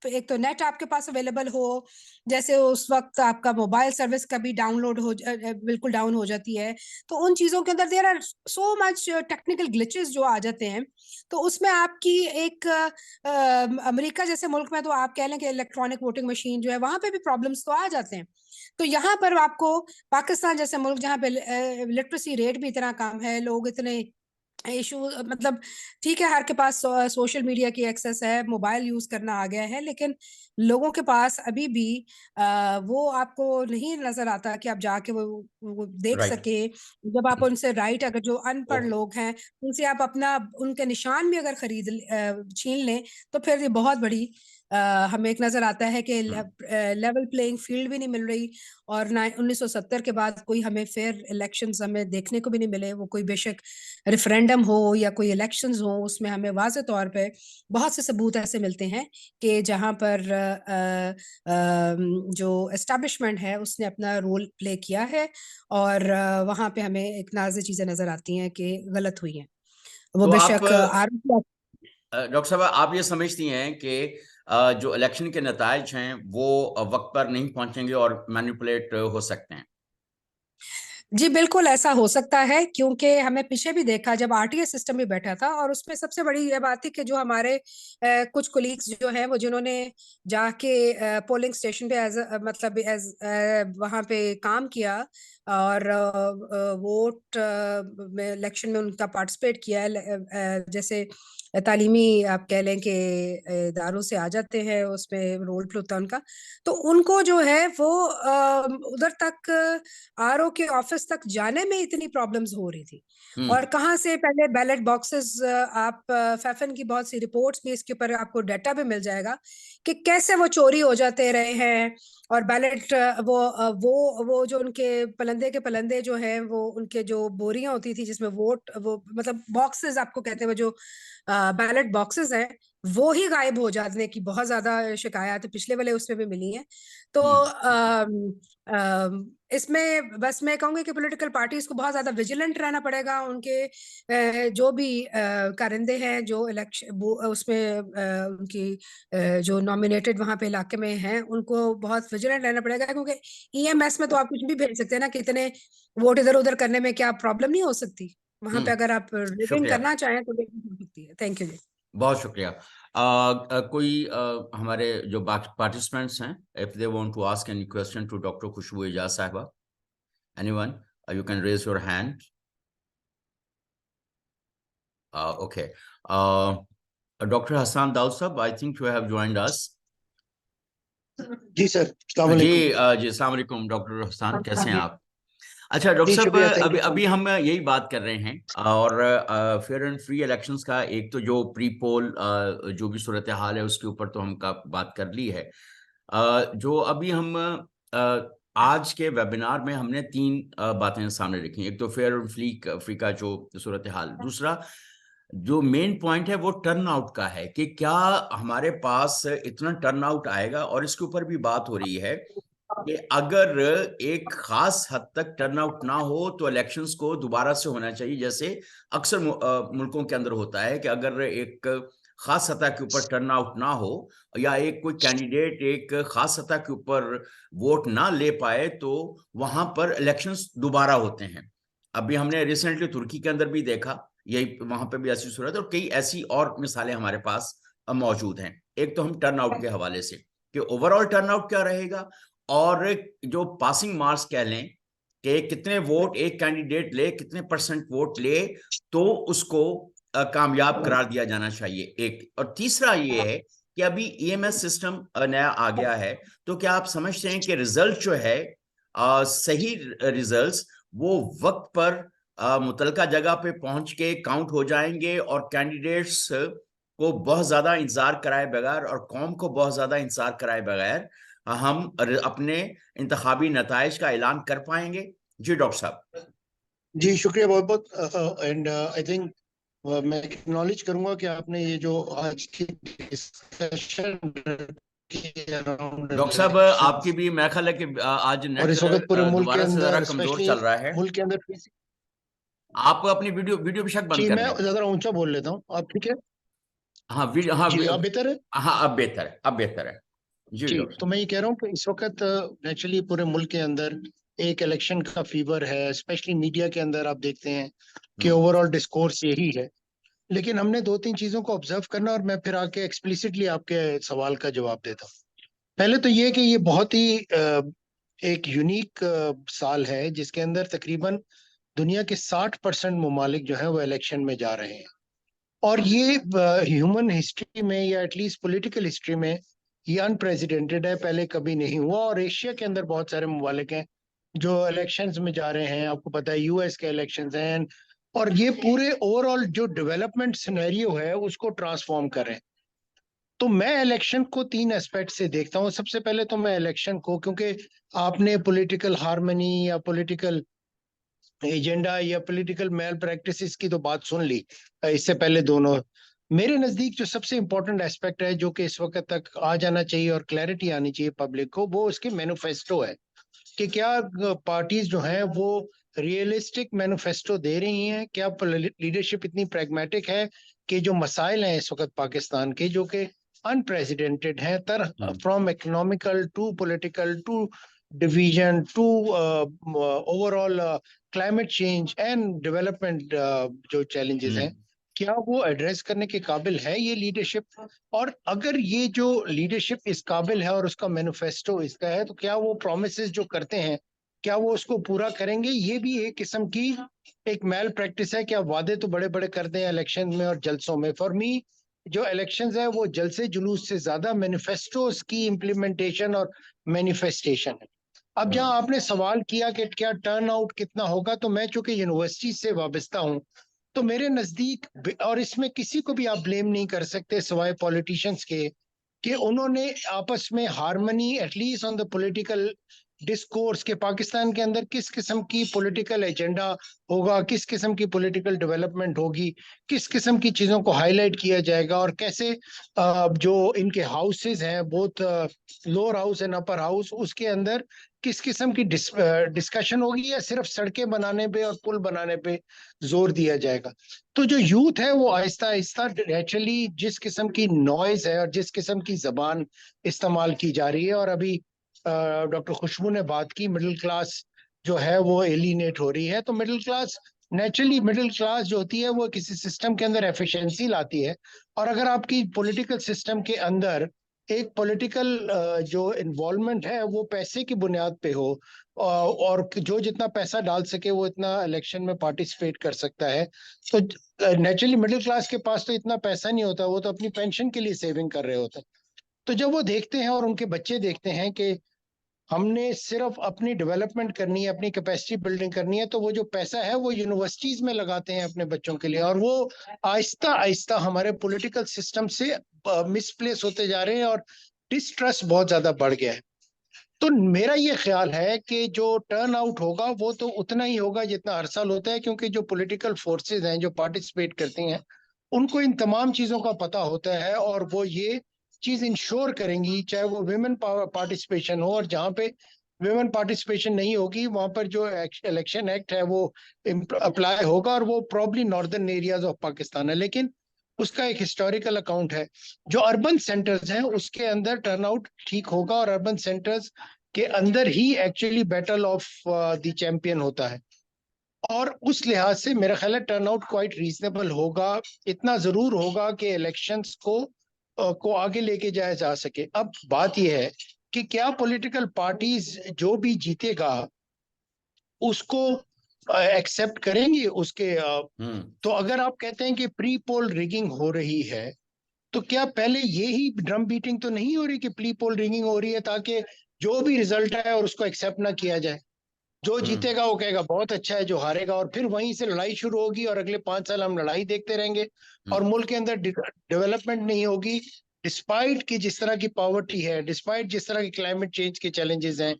एक तो नेट आपके पास अवेलेबल हो, जैसे उस वक्त आपका मोबाइल सर्विस कभी डाउनलोड बिल्कुल डाउन हो जाती है। तो उन चीजों के अंदर there are so much technical glitches जो आ जाते हैं। तो उसमें आपकी एक अमेरिका जैसे मुल्क में तो आप कह लें कि इलेक्ट्रॉनिक वोटिंग मशीन जो है वहां पे भी प्रॉब्लम्स तो आ जाते हैं। तो यहाँ पर आपको पाकिस्तान जैसे मुल्क जहाँ पे लिटरेसी रेट भी इतना कम है, लोग इतने इशू, मतलब ठीक है, हर के पास सोशल मीडिया की एक्सेस है, मोबाइल यूज करना आ गया है, लेकिन लोगों के पास अभी भी वो आपको नहीं नजर आता कि आप जाके वो देख राइट। सके। जब आप उनसे राइट, अगर जो अनपढ़ ओके। लोग हैं उनसे आप अपना उनके निशान भी अगर छीन लें, तो फिर ये बहुत बड़ी हमें एक नजर आता है कि लेवल प्लेइंग फील्ड भी नहीं मिल रही। और 1970 के बाद कोई हमें फेयर इलेक्शंस हमें देखने को भी नहीं मिले। वो कोई बेशक रेफरेंडम हो या कोई इलेक्शंस हो, उसमें हमें वाज़े तौर पे बहुत से सबूत ऐसे मिलते हैं कि जहां पर जो एस्टैब्लिशमेंट है उसने अपना रोल प्ले किया है, और वहां पे हमें एक नाज़ी चीजें नजर आती हैं कि गलत हुई हैं। वो तो आप बेशक आरोप। डॉक्टर साहब, आप ये समझती हैं कि जो इलेक्शन के नतायज हैं वो वक्त पर नहीं पहुंचेंगे और मैनिपुलेट हो सकते हैं? जी बिल्कुल ऐसा हो सकता है, क्योंकि हमें पीछे भी देखा जब आरटीए सिस्टम भी बैठा था, और उसमें सबसे बड़ी ये बात थी कि जो हमारे कुछ कोलीग्स जो हैं वो जिन्होंने जाके पोलिंग स्टेशन पे मतलब एज वहाँ पे काम किया और वोट में इलेक्शन में उनका पार्टिसिपेट किया है, जैसे तालीमी आप कह लें कि इदारों से आ जाते हैं, उसमें रोल प्ले होता है उनका। तो उनको जो है वो उधर तक आरओ के ऑफिस तक जाने में इतनी प्रॉब्लम्स हो रही थी। और कहाँ से पहले बैलेट बॉक्सेस, आप फैफन की बहुत सी रिपोर्ट्स भी इसके ऊपर आपको डाटा भी मिल जाएगा कि कैसे वो चोरी हो जाते रहे हैं। और बैलेट वो जो उनके पलंदे के पलंदे जो है, वो उनके जो बोरियां होती थी जिसमें वोट, वो मतलब बॉक्सेस आपको कहते हैं, वो जो बैलेट बॉक्सेस हैं, वो ही गायब हो जाने की बहुत ज्यादा शिकायत पिछले वाले उसमें भी मिली हैं। तो इसमें बस मैं कहूंगी कि पॉलिटिकल पार्टीज को बहुत ज्यादा विजिलेंट रहना पड़ेगा। उनके जो भी कारिंदे हैं जो इलेक्शन उसमें उनकी जो नॉमिनेटेड वहां पे इलाके में हैं, उनको बहुत विजिलेंट रहना पड़ेगा, क्योंकि ईएमएस में तो आप कुछ भी भेज सकते हैं ना, कितने वोट इधर उधर करने में क्या प्रॉब्लम नहीं हो सकती। वहां पे अगर आप रिगिंग शुक्रिया, करना चाहें तो रिगिंग हो सकती है। थैंक यू जी। बहुत शुक्रिया। कोई हमारे जो पार्टिसिपेंट्स हैं, if they want to ask any question to doctor खुशबू एजाज साहिबा, anyone, you can raise your hand. Okay, doctor Hasan Dawood साहब, I think you have joined us. जी सर, अस्सलाम जी वालेकुम। जी, अस्सलाम वालेकुम डॉक्टर हसन, कैसे हैं आप? अच्छा डॉक्टर जी साहब, शुक्रिया, थैंक अभी यू। अभी हम यही बात कर रहे हैं, और फेयर एंड फ्री इलेक्शंस का एक तो जो प्री पोल जो भी सूरत हाल है उसके ऊपर तो हम बात कर ली है। जो अभी हम आज के वेबिनार में हमने तीन बातें सामने रखी। एक तो फेयर एंड फ्री का जो सूरत हाल, दूसरा जो मेन पॉइंट है वो टर्न आउट का है कि क्या हमारे पास इतना टर्न आउट आएगा, और इसके ऊपर भी बात हो रही है कि अगर एक खास हद तक टर्नआउट ना हो तो इलेक्शंस को दोबारा से होना चाहिए, जैसे अक्सर मुल्कों के अंदर होता है कि अगर एक खास सतह के ऊपर टर्नआउट ना हो या एक कोई कैंडिडेट एक खास सतह के ऊपर वोट ना ले पाए तो वहां पर इलेक्शंस दोबारा होते हैं। अभी हमने रिसेंटली तुर्की के अंदर भी देखा, यही वहां पर भी ऐसी सूरत, और कई ऐसी और मिसालें हमारे पास मौजूद हैं। एक तो हम टर्नआउट के हवाले से कि ओवरऑल टर्नआउट क्या रहेगा, और जो पासिंग मार्क्स कह लें कि कितने वोट एक कैंडिडेट ले, कितने परसेंट वोट ले तो उसको कामयाब करार दिया जाना चाहिए, एक। और तीसरा ये है कि अभी ईएमएस सिस्टम नया आ गया है, तो क्या आप समझते हैं कि रिजल्ट जो है सही रिजल्ट्स वो वक्त पर मुतलका जगह पे पहुंच के काउंट हो जाएंगे, और कैंडिडेट्स को बहुत ज्यादा इंतजार कराए बगैर और कौम को बहुत ज्यादा इंतजार कराए बगैर हम अपने इंतखाबी नताइज का ऐलान कर पाएंगे? जी डॉक्टर साहब। जी शुक्रिया बहुत बहुत। एंड आई थिंक मैं एक्नॉलेज करूंगा कि आपने ये जो आज की डिस्कशन डॉक्टर साहब, आपकी भी मेरा ख्याल है कि आज और नेट इस वक्त पूरे मुल्क के दोबारा से जरा अंदर, कमजोर स्पेशली चल रहा है। मुल्क के अंदर, आप अपनी वीडियो वीडियो बेशक बंद जी कर मैं लें। ज्यादा ऊंचा बोल लेता हूँ, आप ठीक है? हाँ वीडियो, हाँ जी अब बेहतर है। हाँ अब बेहतर है, अब बेहतर है। जी जी डॉक्टर तो साहब। मैं ये कह रहा हूँ कि इस वक्त नेचुरली पूरे मुल्क के अंदर एक इलेक्शन का फीवर है। स्पेशली मीडिया के अंदर आप देखते हैं कि ओवरऑल डिस्कोर्स यही है। लेकिन हमने दो तीन चीजों को ऑब्जर्व करना, और मैं फिर आके एक्सप्लिसिटली आपके सवाल का जवाब देता हूँ। पहले तो ये कि ये बहुत ही एक यूनिक साल है जिसके अंदर तकरीबन दुनिया के 60% ममालिक जो है वो इलेक्शन में जा रहे हैं। और ये ह्यूमन हिस्ट्री में या एटलीस्ट पॉलिटिकल हिस्ट्री में ये अनप्रेसिडेंटेड है, पहले कभी नहीं हुआ। और एशिया के अंदर बहुत सारे ममालिक हैं जो इलेक्शंस में जा रहे हैं, आपको पता है यूएस के इलेक्शंस हैं, और ये पूरे ओवरऑल जो डेवलपमेंट सिनेरियो है उसको ट्रांसफॉर्म कर रहे हैं। तो मैं इलेक्शन को 3 एस्पेक्ट से देखता हूँ। सबसे पहले तो मैं इलेक्शन को, क्योंकि आपने पॉलिटिकल हार्मनी या पॉलिटिकल एजेंडा या पॉलिटिकल मेल प्रैक्टिसेस की तो बात सुन ली इससे पहले दोनों। मेरे नजदीक जो सबसे इंपॉर्टेंट एस्पेक्ट है जो कि इस वक्त तक आ जाना चाहिए और क्लैरिटी आनी चाहिए पब्लिक को, वो उसके मैनिफेस्टो है कि क्या पार्टीज जो हैं वो रियलिस्टिक मैनिफेस्टो दे रही हैं, क्या लीडरशिप इतनी प्रैग्मेटिक है कि जो मसाइल हैं इस वक्त पाकिस्तान के जो कि अनप्रेसिडेंटेड हैं, from economical to political to division to overall climate change and development जो चैलेंजेस हैं, क्या वो एड्रेस करने के काबिल है ये लीडरशिप? और अगर ये जो लीडरशिप इस काबिल है और उसका मैनिफेस्टो इसका है, तो क्या वो प्रोमिसेस जो करते हैं क्या वो उसको पूरा करेंगे? ये भी एक किस्म की एक मैल प्रैक्टिस है। क्या वादे तो बड़े बड़े करते हैं इलेक्शन में और जलसों में। फॉर मी जो इलेक्शंस है वो जलसे जुलूस से ज्यादा मैनिफेस्टोस की इम्प्लीमेंटेशन और मैनिफेस्टेशन है। अब जहां आपने सवाल किया कि क्या टर्न आउट कितना होगा, तो मैं चूंकि यूनिवर्सिटी से वाबस्ता हूं, तो मेरे नजदीक, और इसमें किसी को भी आप ब्लेम नहीं कर सकते सिवाय पॉलिटिशियंस के, कि उन्होंने आपस में harmony at least on the political discourse के पाकिस्तान के अंदर किस किस्म की पॉलिटिकल एजेंडा होगा, किस किस्म की पॉलिटिकल डेवलपमेंट होगी, किस किस्म की चीजों को हाईलाइट किया जाएगा, और कैसे जो इनके हाउसेज हैं both lower house and upper house उसके अंदर किस किस्म की डिस्कशन होगी, या सिर्फ सड़कें बनाने पे और पुल बनाने पे जोर दिया जाएगा। तो जो यूथ है वो आहिस्ता आहिस्ता नेचुरली जिस किस्म की नॉइज है और जिस किस्म की जबान इस्तेमाल की जा रही है, और अभी डॉक्टर खुशबू ने बात की मिडिल क्लास जो है वो एलिनेट हो रही है, तो middle class naturally, middle class जो होती है वो किसी सिस्टम के अंदर एफिशिएंसी लाती है। और अगर आपकी पॉलिटिकल सिस्टम के अंदर एक पॉलिटिकल जो इन्वॉल्वमेंट है वो पैसे की बुनियाद पे हो, और जो जितना पैसा डाल सके वो इतना इलेक्शन में पार्टिसिपेट कर सकता है, तो नेचुरली मिडिल क्लास के पास तो इतना पैसा नहीं होता, वो तो अपनी पेंशन के लिए सेविंग कर रहे होते हैं। तो जब वो देखते हैं और उनके बच्चे देखते हैं कि हमने सिर्फ अपनी डेवलपमेंट करनी है, अपनी कैपेसिटी बिल्डिंग करनी है, तो वो जो पैसा है वो यूनिवर्सिटीज में लगाते हैं अपने बच्चों के लिए, और वो आहिस्ता आहिस्ता हमारे पॉलिटिकल सिस्टम से मिसप्लेस होते जा रहे हैं और डिस्ट्रस्ट बहुत ज्यादा बढ़ गया है। तो मेरा ये ख्याल है कि जो टर्न आउट होगा वो तो उतना ही होगा जितना हर साल होता है, क्योंकि जो पॉलिटिकल फोर्सेज हैं जो पार्टिसिपेट करती हैं उनको इन तमाम चीजों का पता होता है, और वो ये चीज इंश्योर करेंगी, चाहे वो विमेन पार्टिसिपेशन हो, और जहाँ पे विमेन पार्टिसिपेशन नहीं होगी वहां पर जो इलेक्शन एक्ट है वो अप्लाई होगा, और वो probably northern areas of Pakistan है। लेकिन उसका एक हिस्टोरिकल अकाउंट है। जो अर्बन सेंटर्स हैं उसके अंदर टर्नआउट ठीक होगा, और अर्बन सेंटर्स के अंदर ही actually battle of the champion होता है, और उस लिहाज से मेरा ख्याल है टर्नआउट क्वाइट रीजनेबल होगा। इतना जरूर होगा कि इलेक्शंस को आगे लेके जाया जा सके। अब बात यह है कि क्या पॉलिटिकल पार्टीज जो भी जीतेगा उसको एक्सेप्ट करेंगे उसके तो अगर आप कहते हैं कि प्री पोल रिगिंग हो रही है, तो क्या पहले ये ही ड्रम बीटिंग तो नहीं हो रही कि प्री पोल रिगिंग हो रही है, ताकि जो भी रिजल्ट है और उसको एक्सेप्ट ना किया जाए? जो जीतेगा वो कहेगा बहुत अच्छा है, जो हारेगा, और फिर वहीं से लड़ाई शुरू होगी, और अगले 5 साल हम लड़ाई देखते रहेंगे, और मुल्क के अंदर डेवलपमेंट नहीं होगी, डिस्पाइट कि जिस तरह की पॉवर्टी है, डिस्पाइट जिस तरह की क्लाइमेट चेंज के चैलेंजेस हैं,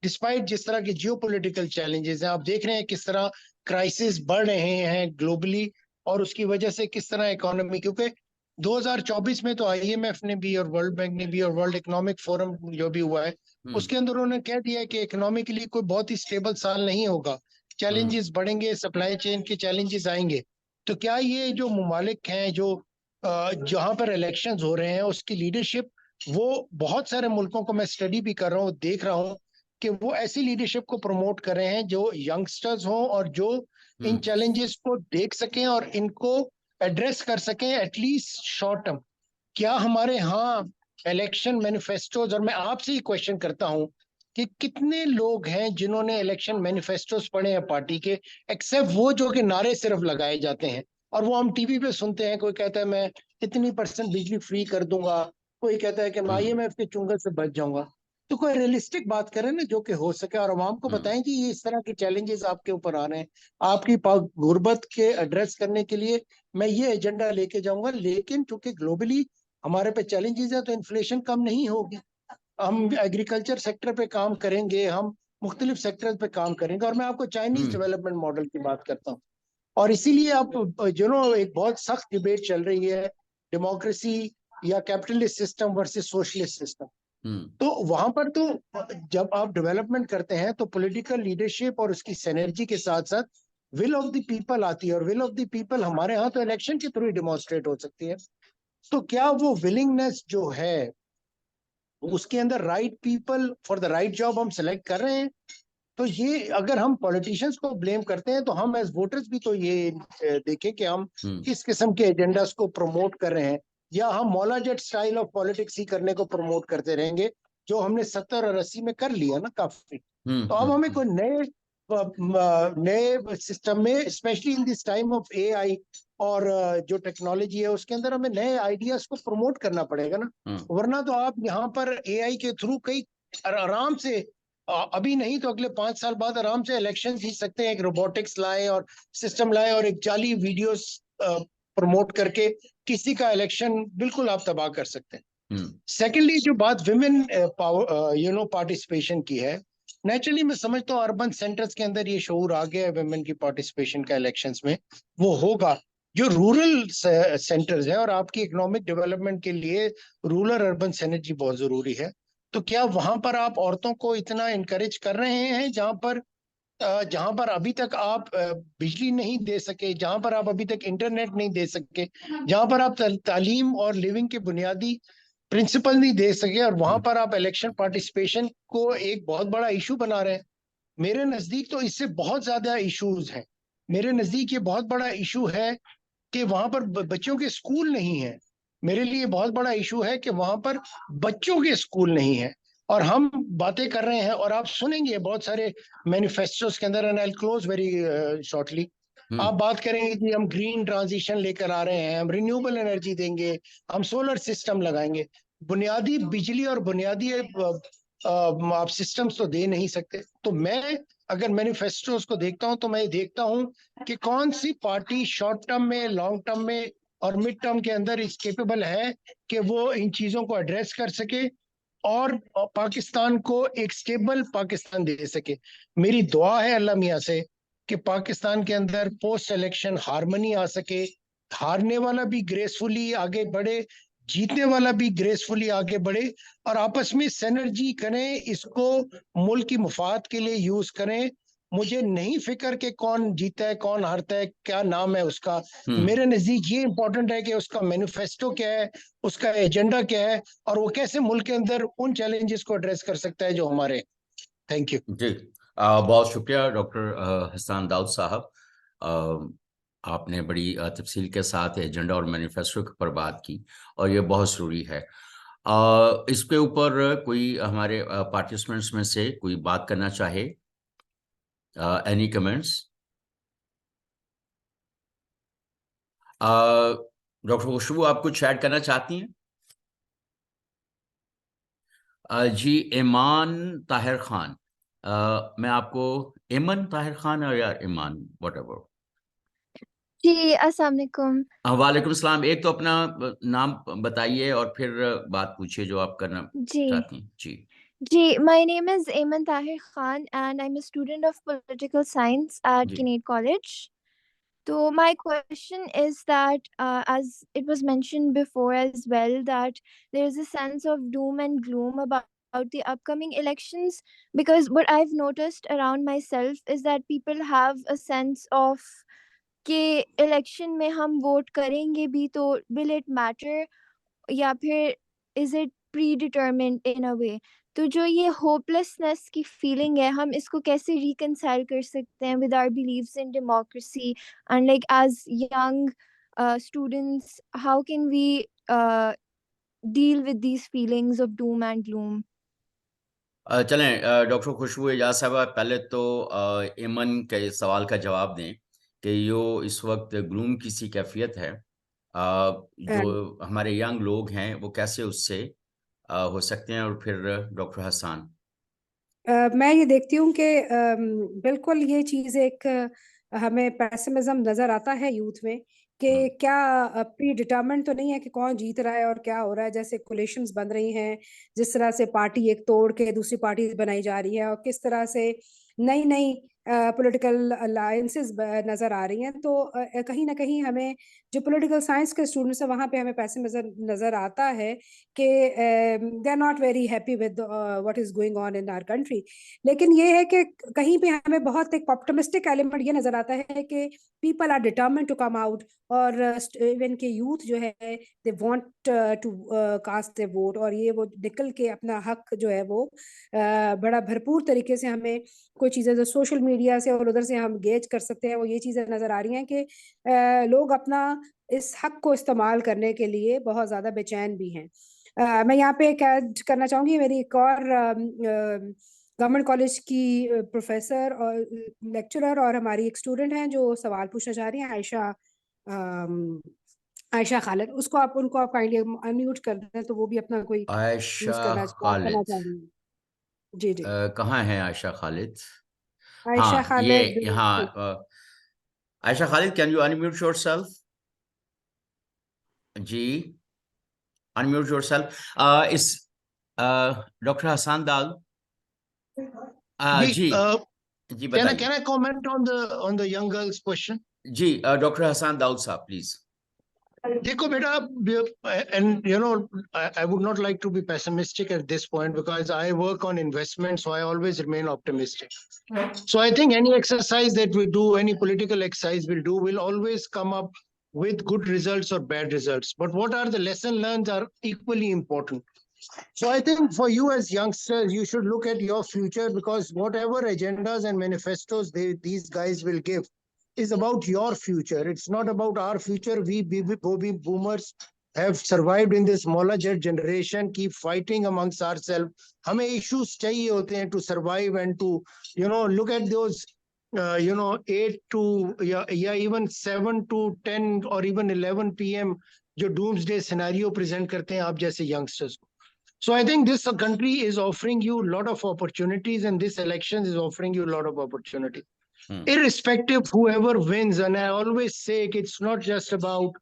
डिस्पाइट जिस तरह के जियोपॉलिटिकल चैलेंजेस हैं। आप देख रहे हैं किस तरह क्राइसिस बढ़ रहे हैं ग्लोबली, और उसकी वजह से किस तरह इकोनॉमी, क्योंकि 2024 में तो आईएमएफ ने भी और वर्ल्ड बैंक ने भी और वर्ल्ड इकोनॉमिक फोरम जो भी हुआ है उसके अंदर उन्होंने कह दिया कि इकोनॉमिकली कोई बहुत ही स्टेबल साल नहीं होगा, चैलेंजेस बढ़ेंगे, सप्लाई चेन के चैलेंजेस आएंगे। तो क्या ये जो ममालिक हैं जो जहां पर इलेक्शंस हो रहे हैं उसकी लीडरशिप, वो बहुत सारे मुल्कों को मैं स्टडी भी कर रहा हूँ, देख रहा हूँ कि वो ऐसी लीडरशिप को प्रमोट कर रहे हैं जो यंगस्टर्स हों और जो इन चैलेंजेस को देख सकें और इनको एड्रेस कर सकें एटलीस्ट शॉर्ट टर्म। क्या हमारे यहाँ इलेक्शन मैनिफेस्टोज, और मैं आपसे ही क्वेश्चन करता हूं कि कितने लोग हैं जिन्होंने इलेक्शन मैनिफेस्टोस पढ़े हैं पार्टी के, एक्सेप्ट वो जो कि नारे सिर्फ लगाए जाते हैं और वो हम टीवी पे सुनते हैं। कोई कहता है मैं इतनी % बिजली फ्री कर दूंगा, कोई कहता है कि मैं IMF के चुंगल से बच जाऊंगा। तो कोई रियलिस्टिक बात करें ना जो कि हो सके, और आवाम को बताएं कि ये इस तरह के चैलेंजेस आपके ऊपर आ रहे हैं, आपकी गुर्बत के एड्रेस करने के लिए मैं ये एजेंडा लेके जाऊंगा। लेकिन चूंकि ग्लोबली हमारे पे चैलेंजेस है तो इन्फ्लेशन कम नहीं होगी। हम एग्रीकल्चर सेक्टर पे काम करेंगे, हम मुख्तलिफ सेक्टर पे काम करेंगे। और मैं आपको चाइनीज डेवलपमेंट मॉडल की बात करता हूँ। और इसीलिए आप एक बहुत सख्त डिबेट चल रही है, डेमोक्रेसी या capitalist system versus socialist system. तो वहां पर तो जब आप डेवलपमेंट करते हैं तो पॉलिटिकल लीडरशिप और उसकी सिनर्जी के साथ साथ विल ऑफ द पीपल आती है। और विल ऑफ द पीपल हमारे यहाँ तो इलेक्शन के थ्रू डिमॉन्स्ट्रेट हो सकती है। तो क्या वो विलिंगनेस जो है उसके अंदर right people for the right job हम सेलेक्ट कर रहे हैं? तो ये अगर हम पॉलिटिशियंस को ब्लेम करते हैं तो हम एज वोटर्स भी तो ये देखें कि हम किस किस्म के एजेंडास को प्रमोट कर रहे हैं, या हम Maula Jatt style of politics ही करने को प्रमोट करते रहेंगे जो हमने 70 और 80 में कर लिया ना काफी। तो अब हमें कोई नए सिस्टम में, specially in this time of AI और जो टेक्नोलॉजी है उसके अंदर हमें नए आइडियाज को प्रमोट करना पड़ेगा ना। वरना तो आप यहाँ पर AI के थ्रू कई आराम से अभी नहीं तो अगले 5 साल बाद आराम से इलेक्शन जीत सकते हैं। एक रोबोटिक्स लाए और सिस्टम लाए और एक जाली वीडियोस प्रमोट करके किसी का इलेक्शन बिल्कुल आप तबाह कर सकते हैं। सेकेंडली जो बात विमेन पार्टिसिपेशन की है, नेचुरली मैं समझता हूँ अर्बन सेंटर्स के अंदर ये शऊर आ गया है विमेन की पार्टिसिपेशन का इलेक्शंस में। वो होगा जो रूरल सेंटर्स है, और आपकी इकोनॉमिक डेवलपमेंट के लिए रूरल अर्बन सिनर्जी बहुत जरूरी है। तो क्या वहां पर आप औरतों को इतना इनकरेज कर रहे हैं जहां पर अभी तक आप बिजली नहीं दे सके, जहां पर आप अभी तक इंटरनेट नहीं दे सके, जहां पर आप तालीम और लिविंग के बुनियादी प्रिंसिपल नहीं दे सके, और वहां पर आप इलेक्शन पार्टिसिपेशन को एक बहुत बड़ा इशू बना रहे हैं? मेरे नजदीक तो इससे बहुत ज्यादा इश्यूज हैं। मेरे नजदीक ये बहुत बड़ा इशू है कि वहां पर बच्चों के स्कूल नहीं है। मेरे लिए बहुत बड़ा इशू है कि वहां पर बच्चों के स्कूल नहीं है। और हम बातें कर रहे हैं और आप सुनेंगे बहुत सारे मैनिफेस्टोस के अंदर, and I will close very shortly, आप बात करेंगे कि हम ग्रीन ट्रांजिशन लेकर आ रहे हैं, हम रिन्यूएबल एनर्जी देंगे, हम सोलर सिस्टम लगाएंगे। बुनियादी बिजली और बुनियादी आप सिस्टम्स तो दे नहीं सकते। तो मैं अगर मैनिफेस्टोस को देखता हूं तो मैं देखता हूं कि कौन सी पार्टी शॉर्ट टर्म में, लॉन्ग टर्म में और मिड टर्म के अंदर इस केपेबल है कि वो इन चीजों को एड्रेस कर सके और पाकिस्तान को एक स्टेबल पाकिस्तान दे सके। मेरी दुआ है अल्लाह मियाँ से कि पाकिस्तान के अंदर पोस्ट इलेक्शन हारमनी आ सके, हारने वाला भी ग्रेसफुली आगे बढ़े, जीतने वाला भी ग्रेसफुली आगे बढ़े, और आपस में सिनर्जी करें, इसको मुल्क की मुफाद के लिए यूज करें। मुझे नहीं फिक्र कि कौन जीता है कौन हारता है, क्या नाम है उसका। मेरे नजदीक ये इंपॉर्टेंट है कि उसका मैनिफेस्टो क्या है, उसका एजेंडा क्या है, और वो कैसे मुल्क के अंदर उन चैलेंजेस को एड्रेस कर सकता है जो हमारे। थैंक यू जी। बहुत शुक्रिया डॉक्टर हसन दाऊद साहब। आपने बड़ी तफसील के साथ एजेंडा और मैनिफेस्टो के ऊपर बात की और ये बहुत ज़रूरी है। इसके ऊपर कोई हमारे पार्टिसिपेंट्स में से कोई बात करना चाहे? Any comments? डॉक्टर खुशबू, आप कुछ ऐड करना चाहती हैं? जी, ईमान ताहिर खान। मैं आपको एमन ताहिर खान या ईमान, व्हाटएवर। जी, अस्सलाम वालेकुम। वालेकुम सलाम। एक तो अपना नाम बताइए और फिर बात पूछिए जो आप करना जी, चाहती हैं। जी। जी, my name is Ayman Tahir Khan and I'm a student of political science at ji. Kinnaird College. So my question is that, as it was mentioned before as well, that there is a sense of doom and gloom about the upcoming elections, because what I've noticed around myself is that people have a sense of कि इलेक्शन में हम वोट करेंगे भी तो विल इट मैटर, या फिर इज इट प्री डिटरमिन्ड इन अ वे। तो जो ये होपलेसनेस की फीलिंग है, हम इसको कैसे रिकंसाइल कर सकते हैं with our beliefs in democracy, and like as young students how can we deal with these feelings of doom and gloom? चलें, डॉक्टर खुशबू एजाज साहबा, पहले तो एमन के सवाल का जवाब दें कि यो इस वक्त ग्लूम की सी कैफियत है, जो हमारे यंग लोग हैं वो कैसे उससे हो सकते हैं, और फिर डॉक्टर हसन। मैं ये देखती हूँ कि बिल्कुल ये चीज़ एक हमें पेसिमिज्म नजर आता है यूथ में कि क्या प्री डिटरमिन्ड तो नहीं है कि कौन जीत रहा है और क्या हो रहा है। जैसे कोलिशंस बन रही हैं, जिस तरह से पार्टी एक तोड़ के दूसरी पार्टी बनाई जा रही है, और किस तरह से नई नई पॉलिटिकल अलायंसेस नजर आ रही हैं, तो कहीं ना कहीं हमें जो पॉलिटिकल साइंस के स्टूडेंट्स हैं वहाँ पे हमें पेसिमिज्म नजर आता है कि they are not very happy with what is going on in our country. लेकिन ये है कि कहीं पे हमें बहुत एक ऑप्टिमिस्टिक एलिमेंट ये नजर आता है कि people are determined to come out, और इवन के यूथ जो है they want to cast their vote, और ये वो निकल के अपना हक जो है वो बड़ा भरपूर तरीके से हमें कोई चीज़ें जो सोशल मीडिया से और उधर से हम गेज कर सकते हैं, वो ये चीज़ें नजर आ रही हैं कि लोग अपना इस हक को इस्तेमाल करने के लिए बहुत ज़्यादा बेचैन भी हैं। मैं यहाँ पे एक ऐड करना चाहूंगी, मेरी एक और गवर्नमेंट कॉलेज की प्रोफेसर और लेक्चरर और हमारी एक स्टूडेंट हैं जो सवाल पूछना चाह रही हैं, आयशा खालिद। उसको आप उनको आप काइंडली अनम्यूट कर दें तो वो भी अपना कोई यूज आयशा करना करना खालिद, चाहेंगे। जी जी। कहाँ है आयशा खालिद? आयशा हाँ, ये खालिद। यहाँ Ayesha Khalid, can you unmute yourself? जी, अनम्यूट योरसेल्फ। इस डॉक्टर हसन दाल, जी, जी जी can I बताइए। comment on the young girl's question? जी, डॉक्टर हसन दाऊद साहब प्लीज। देखो बेटा, and you know, I would not like to be pessimistic at this point because I work on investment, so I always remain optimistic. So I think any exercise that we do, any political exercise we'll do, will always come up with good results or bad results. But what are the lesson learned are equally important. So I think for you as youngsters, you should look at your future, because whatever agendas and manifestos these guys will give is about your future. It's not about our future. We baby boomers have survived in this Mola Jet generation, keep fighting amongst ourselves. Hame issues chahiye hote hain to survive and to, look at those 8 to even 7 to 10 or even 11 p.m. जो doomsday scenario present करते हैं आप जैसे youngsters को. So I think this country is offering you a lot of opportunities, and this election is offering you a lot of opportunity. Irrespective whoever wins, and I always say it's not just about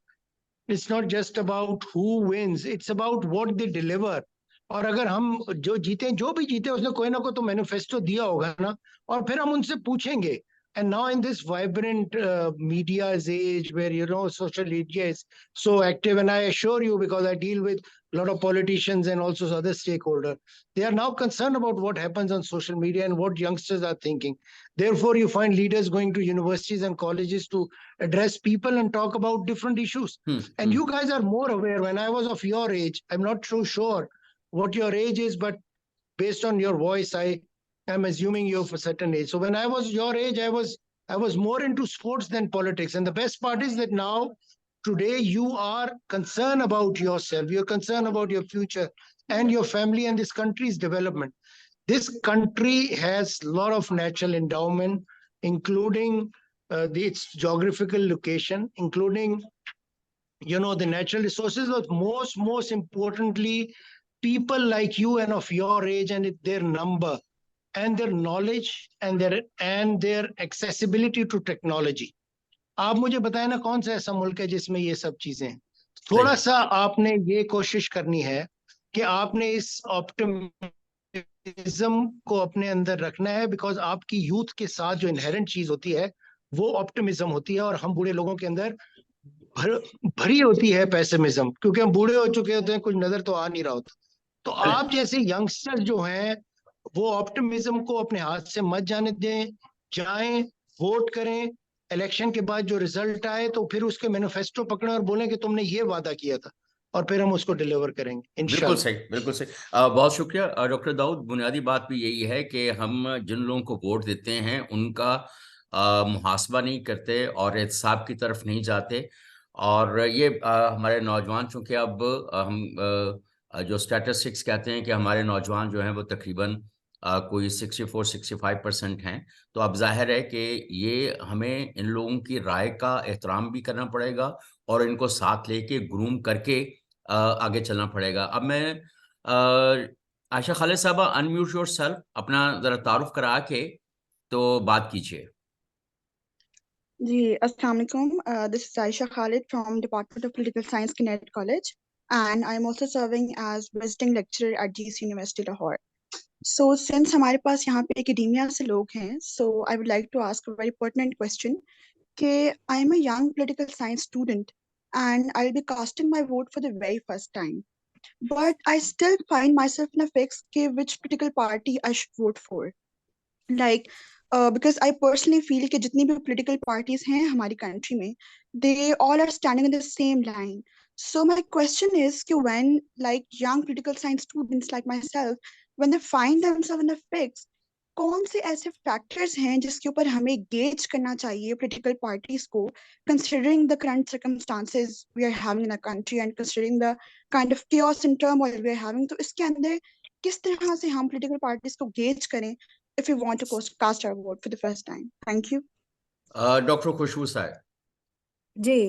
who wins, it's about what they deliver. और अगर हम जो भी जीते उसने कोई ना कोई तो मैनिफेस्टो दिया होगा ना, और फिर हम उनसे पूछेंगे. And now in this vibrant media's age where social media is so active, and I assure you, because I deal with a lot of politicians and also other stakeholders, they are now concerned about what happens on social media and what youngsters are thinking. Therefore, you find leaders going to universities and colleges to address people and talk about different issues. And you guys are more aware. When I was of your age, I'm not too sure what your age is, but based on your voice, I am assuming you're of a certain age. So when I was your age, I was more into sports than politics. And the best part is that now, today, you are concerned about yourself. You're concerned about your future and your family and this country's development. This country has a lot of natural endowment, including its geographical location, including the natural resources, but most importantly, people like you and of your age, and their number and their knowledge and their accessibility to technology. आप मुझे बताएं ना, कौन सा ऐसा मुल्क है जिसमें ये सब चीजें हैं? थोड़ा सा आपने ये कोशिश करनी है कि आपने इस ऑप्टिमिज्म को अपने अंदर रखना है, बिकॉज आपकी यूथ के साथ जो इनहेरेंट चीज होती है वो ऑप्टिमिज्म होती है, और हम बूढ़े लोगों के अंदर भरी होती है पेसिमिज्म, क्योंकि हम बूढ़े हो चुके होते हैं, कुछ नजर तो आ नहीं रहा होता. तो आप जैसे यंगस्टर जो हैं वो ऑप्टिमिज्म को अपने हाथ से मत जाने दें. जाएं, वोट करें, इलेक्शन के बाद जो रिजल्ट आए तो फिर उसके मैनिफेस्टो पकड़ें और बोलें कि तुमने ये वादा किया था, और फिर हम उसको डिलीवर करेंगे इंशाल्लाह. बिल्कुल सही, बिल्कुल सही। बहुत शुक्रिया डॉक्टर दाऊद। बुनियादी बात भी यही है कि हम जिन लोगों को वोट देते हैं उनका मुहासबा नहीं करते और एहतसाब की तरफ नहीं जाते। और ये हमारे नौजवान, चूंकि अब हम जो स्टैटिस्टिक्स कहते हैं कि हमारे नौजवान जो हैं वो तकरीबन कोई 64-65% हैं। तो अब जाहिर है कि ये हमें इन लोगों की राय का एहतराम भी करना पड़ेगा और इनको साथ लेके ग्रूम करके आगे चलना पड़ेगा। अब मैं आयशा खालिद साहबा, अनम्यूट योरसेल्फ, अपना ज़रा तारुफ करा के तो बात कीजिए। जी, अस्सलाम वालेकुम. This is Aisha Khalid from Department of Political Science, Kinnett College, and I'm also serving as visiting lecturer at GC University Lahore. So, since हमारे पास यहाँ पे academia से लोग हैं, so I would like to ask a very pertinent question. कि I'm a young political science student and I'll be casting my vote for the very first time. But I still find myself in a fix कि which political party I should vote for. Like, because I personally feel कि जितनी भी political parties हैं हमारी country में, they all are standing in the same line. So my question is कि when like young political science students like myself, when they find themselves in a fix, कौन से ऐसे factors हैं जिसके ऊपर हमें gauge करना चाहिए political parties को, considering the current circumstances we are having in our country and considering the kind of chaos and turmoil we are having. तो इसके अंदर किस तरह से हम political parties को gauge करें if we want to cast our vote for the first time. Thank you. Doctor Khushboo साहब। जी,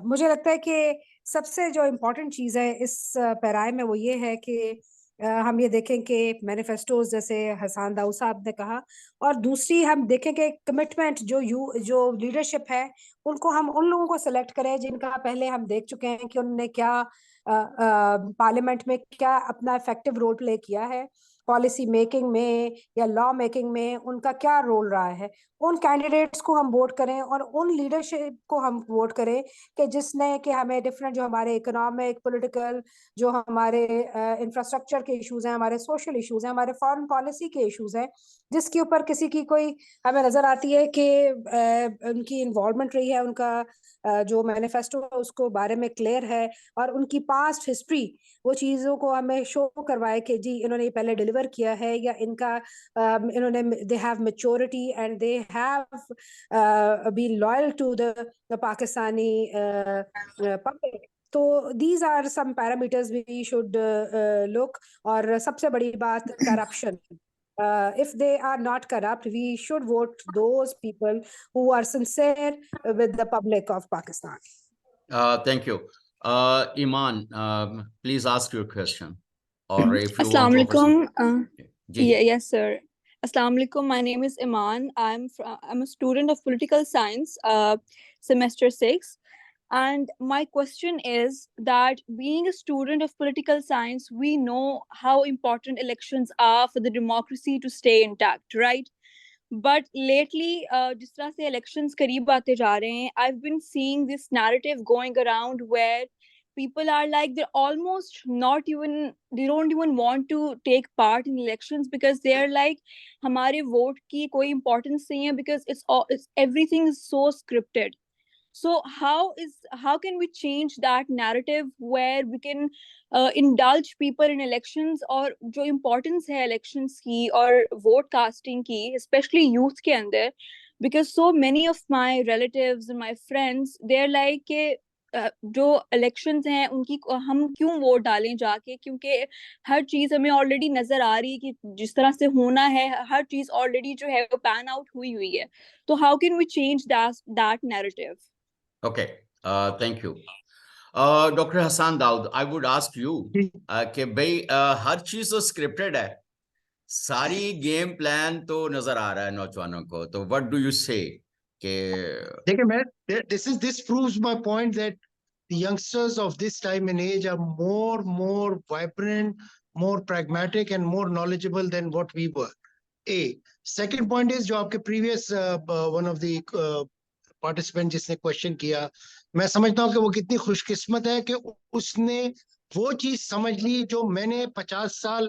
मुझे लगता है कि सबसे जो इम्पोर्टेंट चीज़ है इस पैराए में वो ये है कि हम ये देखें कि मैनिफेस्टोज जैसे हसन दाऊद साहब ने कहा, और दूसरी हम देखें कि कमिटमेंट जो लीडरशिप है उनको हम उन लोगों को सेलेक्ट करें जिनका पहले हम देख चुके हैं कि उन्होंने क्या पार्लियामेंट में क्या अपना इफेक्टिव रोल प्ले किया है, पॉलिसी मेकिंग में या लॉ मेकिंग में उनका क्या रोल रहा है। उन कैंडिडेट्स को हम वोट करें और उन लीडरशिप को हम वोट करें कि जिसने कि हमें डिफरेंट जो हमारे इकोनॉमिक, पॉलिटिकल, जो हमारे इंफ्रास्ट्रक्चर के इश्यूज हैं, हमारे सोशल इश्यूज हैं, हमारे फॉरेन पॉलिसी के इश्यूज हैं, जिसके ऊपर किसी की कोई हमें नजर आती है कि उनकी इन्वॉल्वमेंट रही है, उनका जो मैनिफेस्टो है उसको बारे में क्लियर है, और उनकी पास्ट हिस्ट्री वो चीज़ों को हमें शो करवाए कि जी इन्होंने पहले डिलीवर किया है, या इनका इन्होंने they have maturity and they have been loyal to the Pakistani public. तो these are some parameters we should look. और सबसे बड़ी बात corruption. If they are not corrupt, we should vote those people who are sincere with the public of Pakistan. Thank you. Iman, please ask your question. Or if you Assalamu want to alaikum. Ji. Yes, sir. Assalamu alaikum. My name is Iman. I'm a student of political science, semester 6. And my question is that being a student of political science, we know how important elections are for the democracy to stay intact, right? But lately, जिस तरह से elections करीब आते जा रहे हैं, I've been seeing this narrative going around where people are like they don't even want to take part in elections because they're like हमारे vote की कोई importance नहीं है because it's everything is so scripted. So how can we change that narrative where we can indulge people in elections, और जो importance है elections की और vote casting की, especially youth के अंदर, because so many of my relatives and my friends they're like कि जो elections हैं उनकी हम क्यों वोट डालें जाके, क्योंकि हर चीज हमें ऑलरेडी नजर आ रही है कि जिस तरह से होना है हर चीज ऑलरेडी जो है वो पैन आउट हुई है. तो how can we change that narrative? Okay, thank you. Doctor Hasan Daud, I would ask you कि भाई हर चीज तो स्क्रिप्टेड है, सारी गेम प्लान तो नजर आ रहा है नौजवानों को, तो what do you say कि देखिए मैं this proves my point that the youngsters of this time and age are more vibrant, more pragmatic and more knowledgeable than what we were. Second point is जो आपके previous one of the participant जिसने क्वेश्चन किया, मैं समझता हूँ कि वो कितनी खुशकिस्मत है कि उसने वो चीज समझ ली जो मैंने 50 साल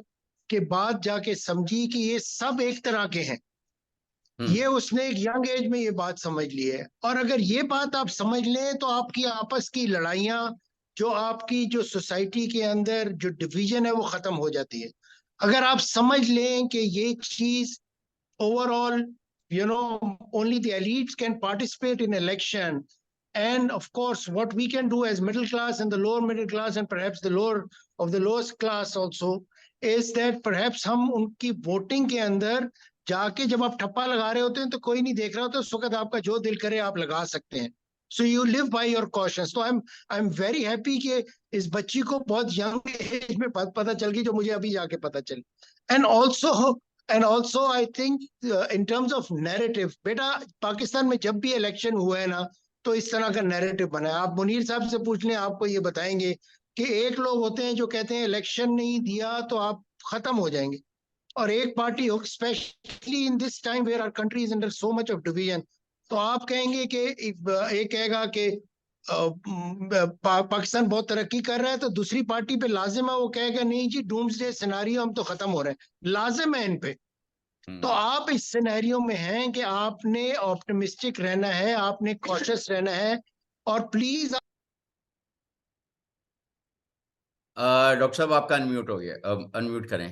के बाद जाके समझी कि ये सब एक तरह के हैं. ये उसने एक यंग एज में ये बात समझ ली है. और अगर ये बात आप समझ लें तो आपकी आपस की लड़ाइयाँ, जो आपकी जो सोसाइटी के अंदर जो डिवीजन है वो खत्म हो जाती है. अगर आप समझ लें कि ये चीज overall, only the elites can participate in election, and of course what we can do as middle class and the lower middle class and perhaps the lower of the lowest class also is that perhaps हम उनकी वोटिंग के अंदर जाके, जब आप ठप्पा लगा रहे होते हैं तो कोई नहीं देख रहा होता, उस वक्त आपका जो दिल करे आप लगा सकते हैं. So you live by your cautions. तो आई एम वेरी हैप्पी कि इस बच्ची को बहुत यंग एज में पता चल गई, जो मुझे अभी जाके पता चली. And also I think in terms of narrative, बेटा पाकिस्तान में जब भी इलेक्शन हुआ है ना, तो इस तरह का नैरेटिव बना है. आप मुनीर साहब से पूछ लें, आपको ये बताएंगे कि एक लोग होते हैं जो कहते हैं इलेक्शन नहीं दिया तो आप खत्म हो जाएंगे, और एक पार्टी हो, specially in this time where our country is under so much of division, तो आप कहेंगे कि एक कहेगा कि पाकिस्तान बहुत तरक्की कर रहा है, तो दूसरी पार्टी पे लाजिम है वो कहेगा नहीं जी डूम्सडे सिनेरियो, हम तो खत्म हो रहे हैं, लाजिम है इन पे. तो आप इस सिनेरियो में हैं कि आपने ऑप्टिमिस्टिक रहना है, आपने कॉशियस रहना है, और प्लीज. डॉक्टर साहब आपका अनम्यूट हो गया, अनम्यूट करें.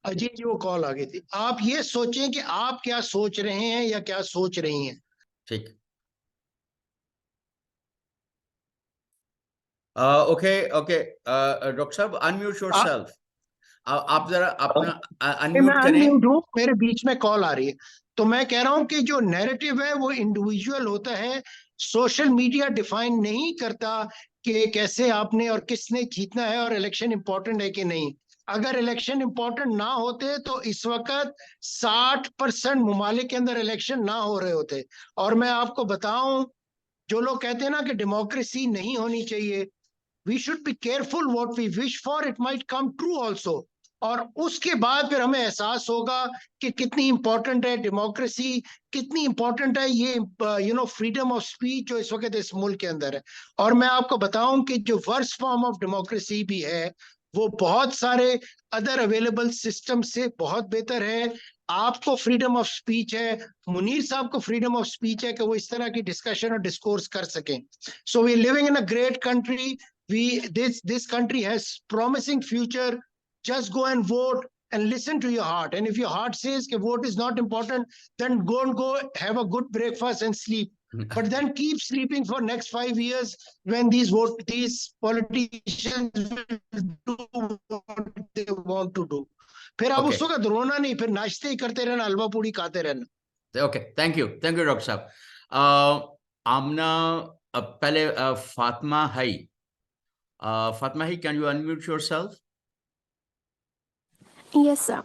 अजीत जी वो कॉल आ गई थी. आप ये सोचें कि आप क्या सोच रहे हैं या क्या सोच रही हैं. ठीक. ओके ओके डॉक्टर साहब अनम्यूट योरसेल्फ. आप जरा अपना मैं अनम्यूट करें. अनम्यूट हूं, मेरे बीच में कॉल आ रही है. तो मैं कह रहा हूं कि जो नैरेटिव है वो इंडिविजुअल होता है. सोशल मीडिया डिफाइन नहीं करता कि कैसे आपने और किसने जीतना है और इलेक्शन इंपॉर्टेंट है कि नहीं. अगर इलेक्शन इंपॉर्टेंट ना होते तो इस वक्त 60% ममालिक के अंदर इलेक्शन ना हो रहे होते. और मैं आपको बताऊं, जो लोग कहते हैं ना कि डेमोक्रेसी नहीं होनी चाहिए, we should be careful what we wish for, it might come true also. और उसके बाद फिर हमें एहसास होगा कि कितनी इंपॉर्टेंट है डेमोक्रेसी, कितनी इंपॉर्टेंट है ये फ्रीडम ऑफ स्पीच जो इस वक्त इस मुल्क के अंदर है. और मैं आपको बताऊं कि जो वर्स्ट फॉर्म ऑफ डेमोक्रेसी भी है वो बहुत सारे अदर अवेलेबल सिस्टम से बहुत बेहतर है. आपको फ्रीडम ऑफ स्पीच है, मुनीर साहब को फ्रीडम ऑफ स्पीच है कि वो इस तरह की डिस्कशन और डिस्कोर्स कर सकें. So we living in a great country. This country has promising future. Just go and vote and listen to your heart. And if your heart says that vote is not important, then go have a good breakfast and sleep. But then keep sleeping for next 5 years when these politicians will do what they want to do. फिर आप उस वक्त रोना नहीं, फिर नाश्ते ही करते रहना, हलवा पूड़ी खाते रहना. ओके, थैंक यू डॉक्टर साहब. आमना पहले Fatima high. Fatma, can you unmute yourself? Yes, sir.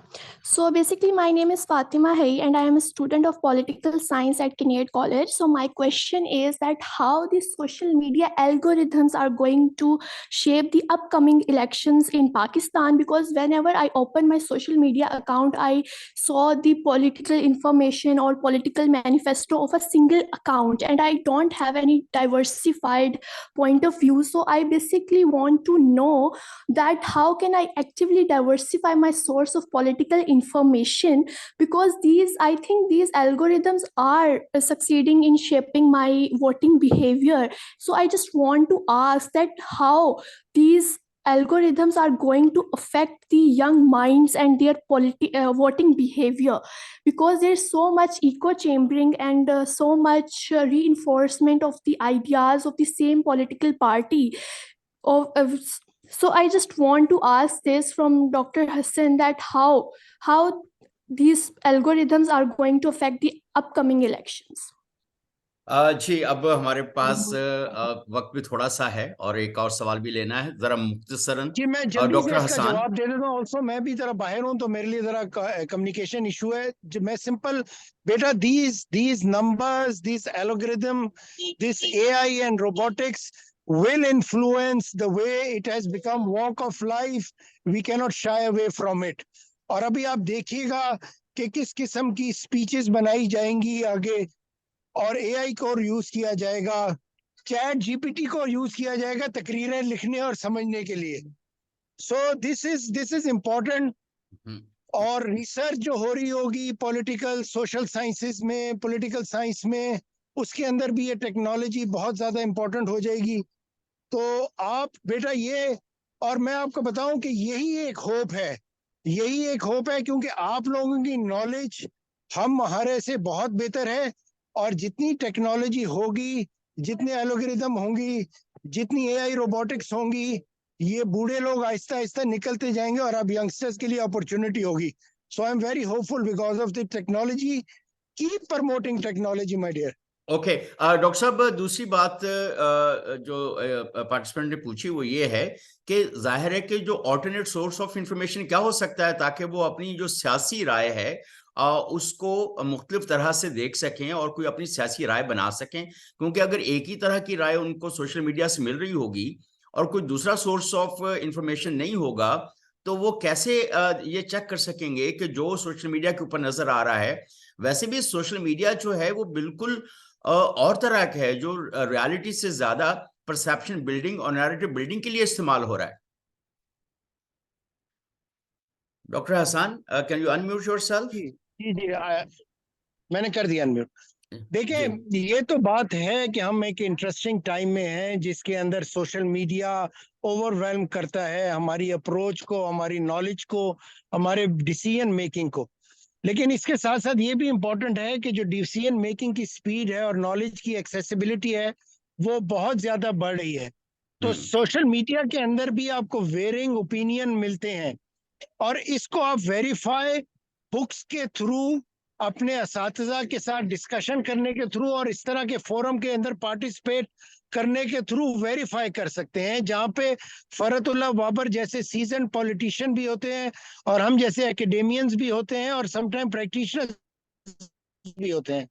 So basically, my name is Fatima Hai, and I am a student of political science at Kinnaird College. So my question is that how the social media algorithms are going to shape the upcoming elections in Pakistan? Because whenever I open my social media account, I saw the political information or political manifesto of a single account, and I don't have any diversified point of view. So I basically want to know that how can I actively diversify my source of political information, because I think these algorithms are succeeding in shaping my voting behavior. So I just want to ask that how these algorithms are going to affect the young minds and their voting behavior, because there's so much echo chambering and so much reinforcement of the ideas of the same political party. So I just want to ask this from Dr. Hassan, that how these algorithms are going to affect the upcoming elections. जी, अब हमारे पास वक्त भी थोड़ा सा है और एक और सवाल भी लेना है, जरा मुख्तसरन. जी मैं जल्दी डॉक्टर से इसका हसन. जवाब दे देता हूँ. ऑल्सो मैं भी जरा बाहर हूँ तो मेरे लिए जरा कम्युनिकेशन इशू है. मैं सिंपल बेटा these numbers, this algorithm, this AI and robotics will influence the way it has become walk of life. We cannot shy away from it. और अभी आप देखिएगा कि किस किस्म की स्पीचेस बनाई जाएंगी आगे, और AI को यूज किया जाएगा, चैट GPT को यूज किया जाएगा तकरीरें लिखने और समझने के लिए. So this is important. और रिसर्च जो हो रही होगी पॉलिटिकल सोशल साइंसेस में, पॉलिटिकल साइंस में, उसके अंदर भी ये टेक्नोलॉजी बहुत ज्यादा इम्पोर्टेंट हो जाएगी. तो आप बेटा ये, और मैं आपको बताऊं कि यही एक होप है, क्योंकि आप लोगों की नॉलेज हमारे से बहुत बेहतर है. और जितनी टेक्नोलॉजी होगी, जितने एल्गोरिथम होंगी, जितनी AI रोबोटिक्स होंगी, ये बूढ़े लोग आहिस्ता आहिस्ता निकलते जाएंगे और अब यंगस्टर्स के लिए अपॉर्चुनिटी होगी. So I am very hopeful because of the technology. Keep promoting technology my dear. Okay doctor साहब, दूसरी बात जो पार्टिसिपेंट ने पूछी वो ये है कि जाहिर है कि जो ऑल्टरनेट सोर्स ऑफ इंफॉर्मेशन क्या हो सकता है ताकि वो अपनी जो सियासी राय है उसको मुख्तलिफ तरह से देख सकें और कोई अपनी सियासी राय बना सकें, क्योंकि अगर एक ही तरह की राय उनको सोशल मीडिया से मिल रही होगी और कोई दूसरा सोर्स ऑफ इंफॉर्मेशन नहीं होगा तो वो कैसे ये चेक कर सकेंगे कि जो सोशल मीडिया के ऊपर नजर आ रहा है वैसे भी सोशल मीडिया जो है वो बिल्कुल और तरह का है जो रियलिटी से ज्यादा परसेप्शन बिल्डिंग और नैरेटिव बिल्डिंग के लिए इस्तेमाल हो रहा है. Doctor Hasan, can you unmute yourself? जी मैंने कर दिया अनम्यूट. देखिए, ये तो बात है कि हम एक इंटरेस्टिंग टाइम में हैं जिसके अंदर सोशल मीडिया ओवरवेल्म करता है हमारी अप्रोच को, हमारी नॉलेज को, हमारे डिसीजन मेकिंग को. लेकिन इसके साथ साथ ये भी इम्पोर्टेंट है कि जो डिसीजन मेकिंग की स्पीड है और नॉलेज की एक्सेसिबिलिटी है वो बहुत ज्यादा बढ़ रही है. तो सोशल मीडिया के अंदर भी आपको वेरिंग ओपिनियन मिलते हैं और इसको आप वेरीफाई बुक्स के थ्रू, अपने असातिज़ा के साथ डिस्कशन करने के थ्रू और इस तरह के फोरम के अंदर पार्टिसिपेट करने के थ्रू वेरीफाई कर सकते हैं, जहां पे फरतुल्लाह बाबर जैसे सीजन पॉलिटिशियन भी होते हैं और हम जैसे एकेडेमियंस भी होते हैं और समटाइम प्रैक्टिशनर्स भी होते हैं.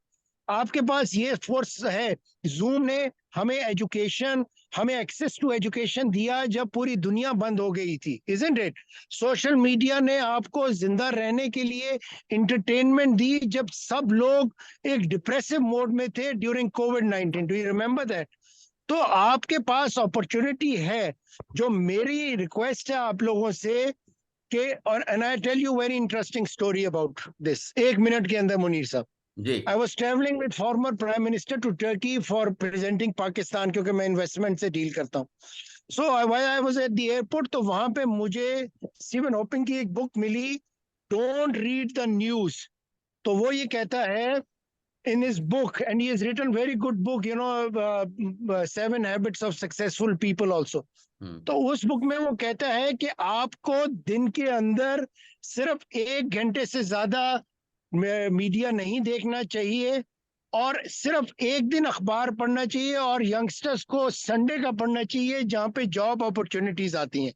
आपके पास ये फोर्स है. जूम ने हमें एक्सेस टू एजुकेशन दिया जब पूरी दुनिया बंद हो गई थी, इजंट इट? सोशल मीडिया ने आपको जिंदा रहने के लिए एंटरटेनमेंट दी जब सब लोग एक डिप्रेसिव मोड में थे during covid. Do you remember that? तो आपके पास अपॉर्चुनिटी है. जो मेरी रिक्वेस्ट है आप लोगों से कि, और and I tell you very interesting story about this, 1 minute के अंदर मुनीर साहब. I was traveling with former Prime Minister to Turkey for presenting Pakistan, क्योंकि मैं इन्वेस्टमेंट से डील करता हूँ. So while I was at the airport, तो वहां पे मुझे स्टीवन हॉकिंग की एक बुक मिली, Don't Read the News. तो वो ये कहता है in his book, and he has written very good book, you know, 7 Habits of Successful People also. तो उस बुक में वो कहता है कि आपको दिन के अंदर सिर्फ 1 घंटे से ज्यादा मीडिया नहीं देखना चाहिए और सिर्फ 1 दिन अखबार पढ़ना चाहिए और यंगस्टर्स को संडे का पढ़ना चाहिए जहां पे जॉब अपॉर्चुनिटीज आती हैं.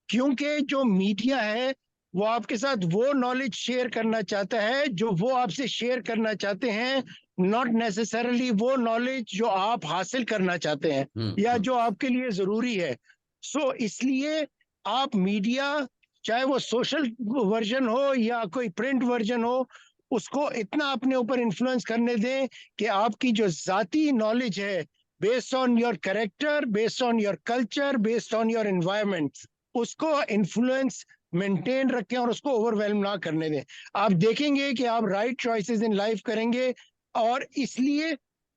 क्योंकि जो मीडिया है वो आपके साथ वो नॉलेज शेयर करना चाहता है जो वो आपसे शेयर करना चाहते हैं, नॉट नेसेसरली वो नॉलेज जो आप हासिल करना चाहते हैं या जो आपके लिए जरूरी है. सो इसलिए आप मीडिया, चाहे वो सोशल वर्जन हो या कोई प्रिंट वर्जन हो, उसको इतना अपने ऊपर इन्फ्लुएंस करने दें कि आपकी जो जाती नॉलेज है based on your character, based on your culture, based on your environment, उसको इन्फ्लुएंस मेंटेन रखें और उसको ओवरवेल्म ना करने दें. आप देखेंगे कि आप राइट चॉइसेस इन लाइफ करेंगे और इसलिए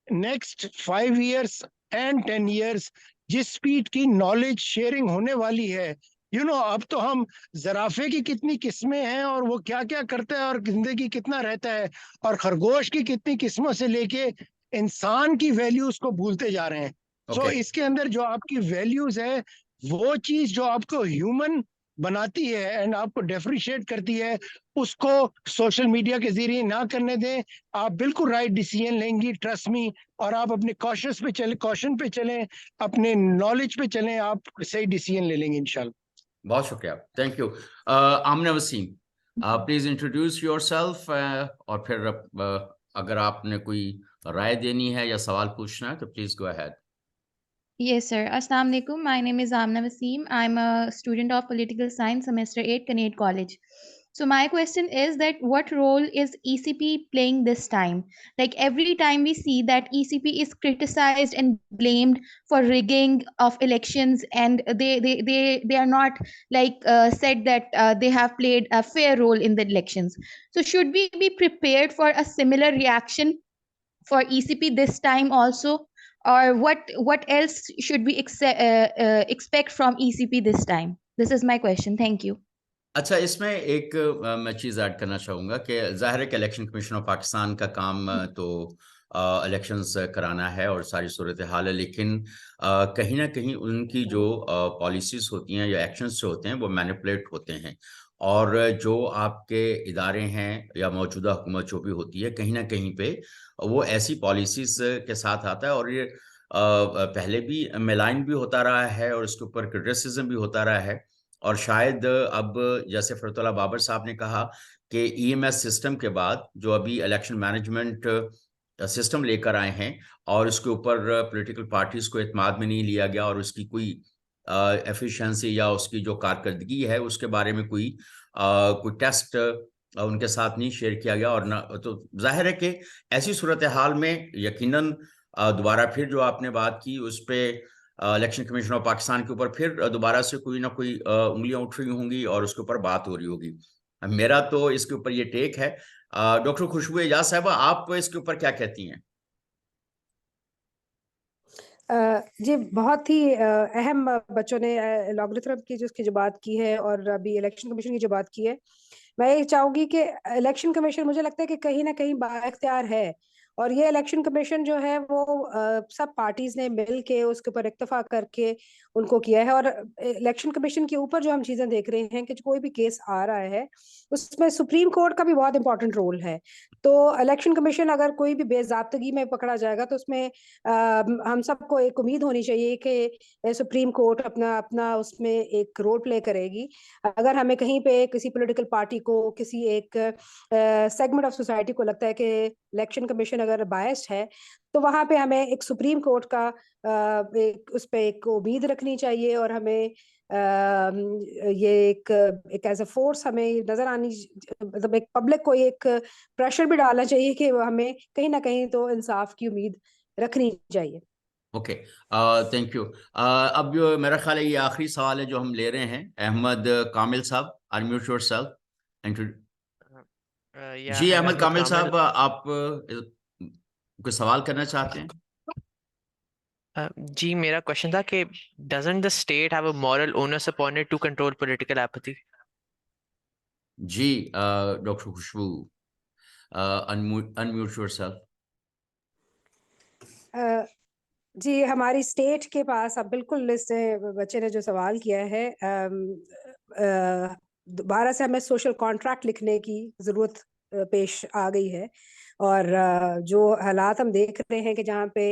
नेक्स्ट 5 years एंड 10 years जिस स्पीड की नॉलेज शेयरिंग होने वाली है, यू नो, अब तो हम जराफे की कितनी किस्में हैं और वो क्या क्या करता है और जिंदगी कितना रहता है, और खरगोश की कितनी किस्मों से लेके इंसान की वैल्यूज को भूलते जा रहे हैं. सो इसके अंदर जो आपकी वैल्यूज है वो चीज जो आपको ह्यूमन बनाती है एंड आपको डिफरेंशिएट करती है, उसको सोशल मीडिया के जरिए ना करने दें. आप बिल्कुल राइट डिसीजन लेंगी, ट्रस्ट मी, और आप अपने कॉशन पे चलें, अपने नॉलेज पे चलें, आप सही डिसीजन ले लेंगे इंशाल्लाह. बहुत शुक्रिया, thank you. Aamna Waseem, please introduce yourself और फिर अगर आपने कोई राय देनी है या सवाल पूछना है तो please go ahead. Yes, sir. Assalamu alaikum. My name is Amna Wasim. I'm a student of political science, semester 8, Kinnaird College. So my question is that what role is ECP playing this time? Like every time we see that ECP is criticized and blamed for rigging of elections, and they are not like said that they have played a fair role in the elections. So should we be prepared for a similar reaction for ECP this time also? Or what else should we expect from ECP this time? This is my question. Thank you. अच्छा, इसमें एक मैं चीज़ ऐड करना चाहूँगा कि ज़ाहिर है कि इलेक्शन कमीशन ऑफ पाकिस्तान का काम तो इलेक्शंस कराना है और सारी सूरत हाल है, लेकिन कहीं ना कहीं उनकी जो पॉलिसीज होती हैं या एक्शंस जो होते हैं वो मैनिपुलेट होते हैं, और जो आपके इदारे हैं या मौजूदा हुकूमत जो भी होती है, कहीं ना कहीं पे वो ऐसी पॉलिसीज के साथ आता है, और ये पहले भी मेलाइन भी होता रहा है और इसके ऊपर क्रिटिसिज्म भी होता रहा है। और शायद अब जैसे फरतुल्लाह बाबर साहब ने कहा कि ईएमएस सिस्टम के बाद जो अभी इलेक्शन मैनेजमेंट सिस्टम लेकर आए हैं और उसके ऊपर पॉलिटिकल पार्टीज को एतमाद में नहीं लिया गया, और उसकी कोई एफिशिएंसी या उसकी जो कारकर्दगी है उसके बारे में कोई टेस्ट उनके साथ नहीं शेयर किया गया, और ना तो जाहिर है कि ऐसी सूरत हाल में यकीनन दोबारा फिर जो आपने बात की उस पे इलेक्शन कमीशन ऑफ पाकिस्तान के ऊपर फिर दोबारा से कोई ना कोई उंगलियां उठ रही होंगी और उसके ऊपर बात हो रही होगी। मेरा तो इसके ऊपर ये टेक है। डॉक्टर खुशबू एजाज साहबा, आप इसके ऊपर क्या कहती हैं? जी, बहुत ही अहम बच्चों ने लॉगरिथम की जो बात की है और अभी इलेक्शन कमीशन की जो बात की है, मैं ये चाहूंगी कि इलेक्शन कमीशन मुझे लगता है कि कहीं ना कहीं बाइख्तियार है, और ये इलेक्शन कमीशन जो है वो सब पार्टीज ने मिल के उसके ऊपर इत्तेफाक करके उनको किया है। और इलेक्शन कमीशन के ऊपर जो हम चीजें देख रहे हैं कि जो कोई भी केस आ रहा है उसमें सुप्रीम कोर्ट का भी बहुत इंपॉर्टेंट रोल है। तो इलेक्शन कमीशन अगर कोई भी बेजाब्तगी में पकड़ा जाएगा तो उसमें हम सबको एक उम्मीद होनी चाहिए कि सुप्रीम कोर्ट अपना अपना उसमें एक रोल प्ले करेगी। अगर हमें कहीं पे किसी पॉलिटिकल पार्टी को, किसी एक सेगमेंट ऑफ सोसाइटी को लगता है कि इलेक्शन कमीशन अगर बायस्ड है, तो वहां पे हमें एक सुप्रीम कोर्ट का उस पे एक उम्मीद रखनी चाहिए, और हमें ये एक एज अ फोर्स हमें नजर आनी, मतलब एक पब्लिक को एक प्रेशर भी डालना चाहिए कि हमें कहीं ना कहीं तो इंसाफ की उम्मीद रखनी चाहिए। Okay, thank you. अब मेरा ख्याल है ये आखिरी सवाल है जो हम ले रहे हैं। अहमद कामिल साहब, अनम्यूट योरसेल्फ। Yeah, जी hi, अहमद Ahmed कामिल Kamil. साहब, आप कोई सवाल करना चाहते हैं? जी, मेरा क्वेश्चन था कि doesn't the state have a moral onus upon it to control political apathy? जी डॉक्टर खुशबू, अनम्यूट योरसेल्फ। जी, हमारी स्टेट के पास अब बिल्कुल इस बच्चे ने जो सवाल किया है, दोबारा से हमें सोशल कॉन्ट्रैक्ट लिखने की जरूरत पेश आ गई है। और जो हालात हम देख रहे हैं कि जहाँ पे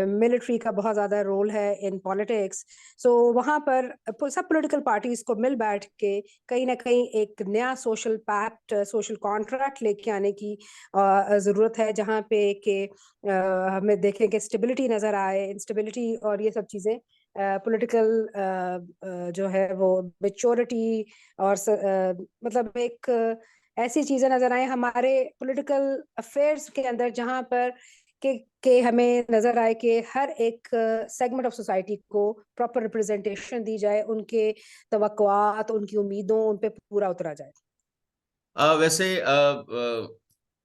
मिलिट्री का बहुत ज़्यादा रोल है इन पॉलिटिक्स, सो वहाँ पर सब पॉलिटिकल पार्टीज को मिल बैठ के कहीं ना कहीं एक नया सोशल पैक्ट, सोशल कॉन्ट्रैक्ट लेके आने की ज़रूरत है, जहाँ पे कि हमें देखें कि स्टेबिलिटी नज़र आए, इंस्टेबिलिटी और ये सब चीज़ें पॉलिटिकल जो है वो मेच्योरिटी और मतलब एक ऐसी चीजें नजर आए हमारे पॉलिटिकल अफेयर्स के अंदर, जहां पर के हमें नजर आए कि हर एक सेगमेंट ऑफ सोसाइटी को प्रॉपर रिप्रेजेंटेशन दी जाए, उनके तवक्कुआत, उनकी उम्मीदों उन पे पूरा उतरा जाए। वैसे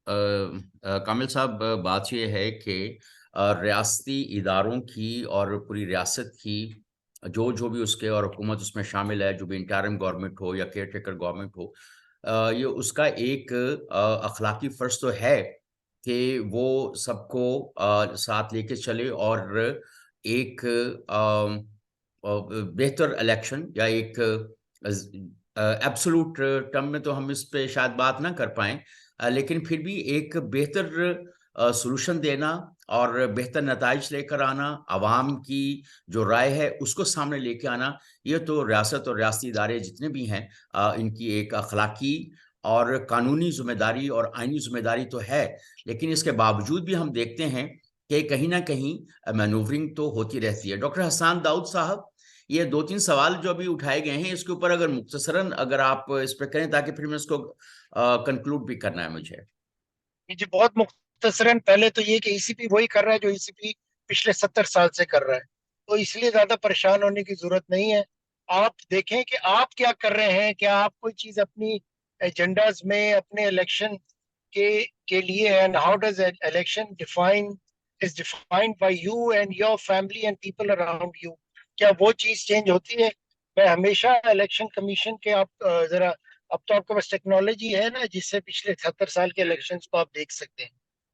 कामिल साहब, बात ये है कि रियासती इदारों की और पूरी रियासत की जो जो भी उसके और हुकूमत उसमें शामिल है, जो भी इंटरिम गवर्नमेंट हो या केयर टेकर गवर्नमेंट हो, ये उसका एक अखलाकी फर्ज तो है कि वो सबको साथ लेके चले और एक बेहतर इलेक्शन या एक एब्सोल्यूट टर्म में तो हम इस पे शायद बात ना कर पाएं, लेकिन फिर भी एक बेहतर सॉल्यूशन देना और बेहतर नताइज लेकर आना, आवाम की जो राय है उसको सामने लेके आना, ये तो रियासत और रियासती इदारे जितने भी हैं इनकी एक अखलाकी और कानूनी जिम्मेदारी और आईनी जिम्मेदारी तो है। लेकिन इसके बावजूद भी हम देखते हैं कि कहीं ना कहीं मैनूवरिंग तो होती रहती है। डॉक्टर हसन दाऊद साहब, ये 2-3 सवाल जो अभी उठाए गए हैं, इसके ऊपर अगर मुख्तसरन अगर आप इस पर करें, ताकि फिर मैं इसको कंक्लूड भी करना है मुझे। जी, बहुत मुख्तसरन। पहले तो ये कि ईसीपी वही कर रहा है जो ईसीपी पिछले 70 साल से कर रहा है, तो इसलिए ज्यादा परेशान होने की जरूरत नहीं है। आप देखें कि आप क्या कर रहे हैं, क्या आप कोई चीज अपनी एजेंडाज में अपने इलेक्शन के लिए, and how does election is defined by you and your family and people around you, क्या वो चीज चेंज होती है? मैं हमेशा इलेक्शन कमीशन के, आप जरा, अब तो आपके पास टेक्नोलॉजी है ना जिससे पिछले 70 साल के इलेक्शंस को आप देख सकते हैं,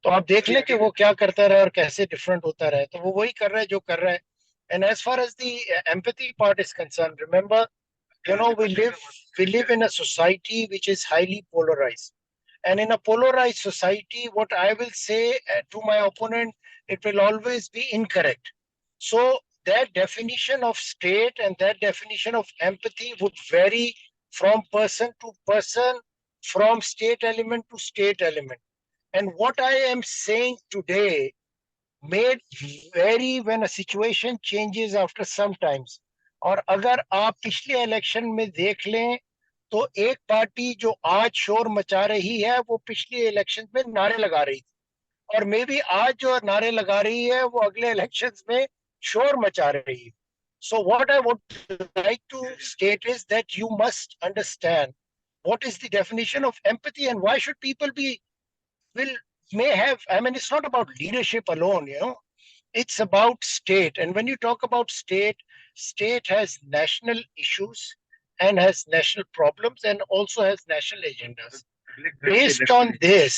तो आप देख लें कि वो क्या करता रहा और कैसे डिफरेंट होता रहा है। तो वो वही कर रहा है जो कर रहा है। And as far as the empathy part is concern, remember, you know, we live in a society which is highly polarized, and in a polarized society, what I will say to my opponent, it will always be incorrect. So that definition of state and that definition of empathy would vary from person to person, from state element to state element. And what I am saying today may vary when a situation changes after some times. और अगर आप पिछले इलेक्शन में देख लें तो एक पार्टी जो आज शोर मचा रही है वो पिछले इलेक्शन में नारे लगा रही थी, और मे बी आज जो नारे लगा रही है वो अगले इलेक्शंस में शोर मचा रही है. So what I would like to state is that you must understand what is the definition of empathy and why should people may have, I mean, it's not about leadership alone, you know, it's about state. And when you talk about state has national issues and has national problems and also has national agendas. Based on this,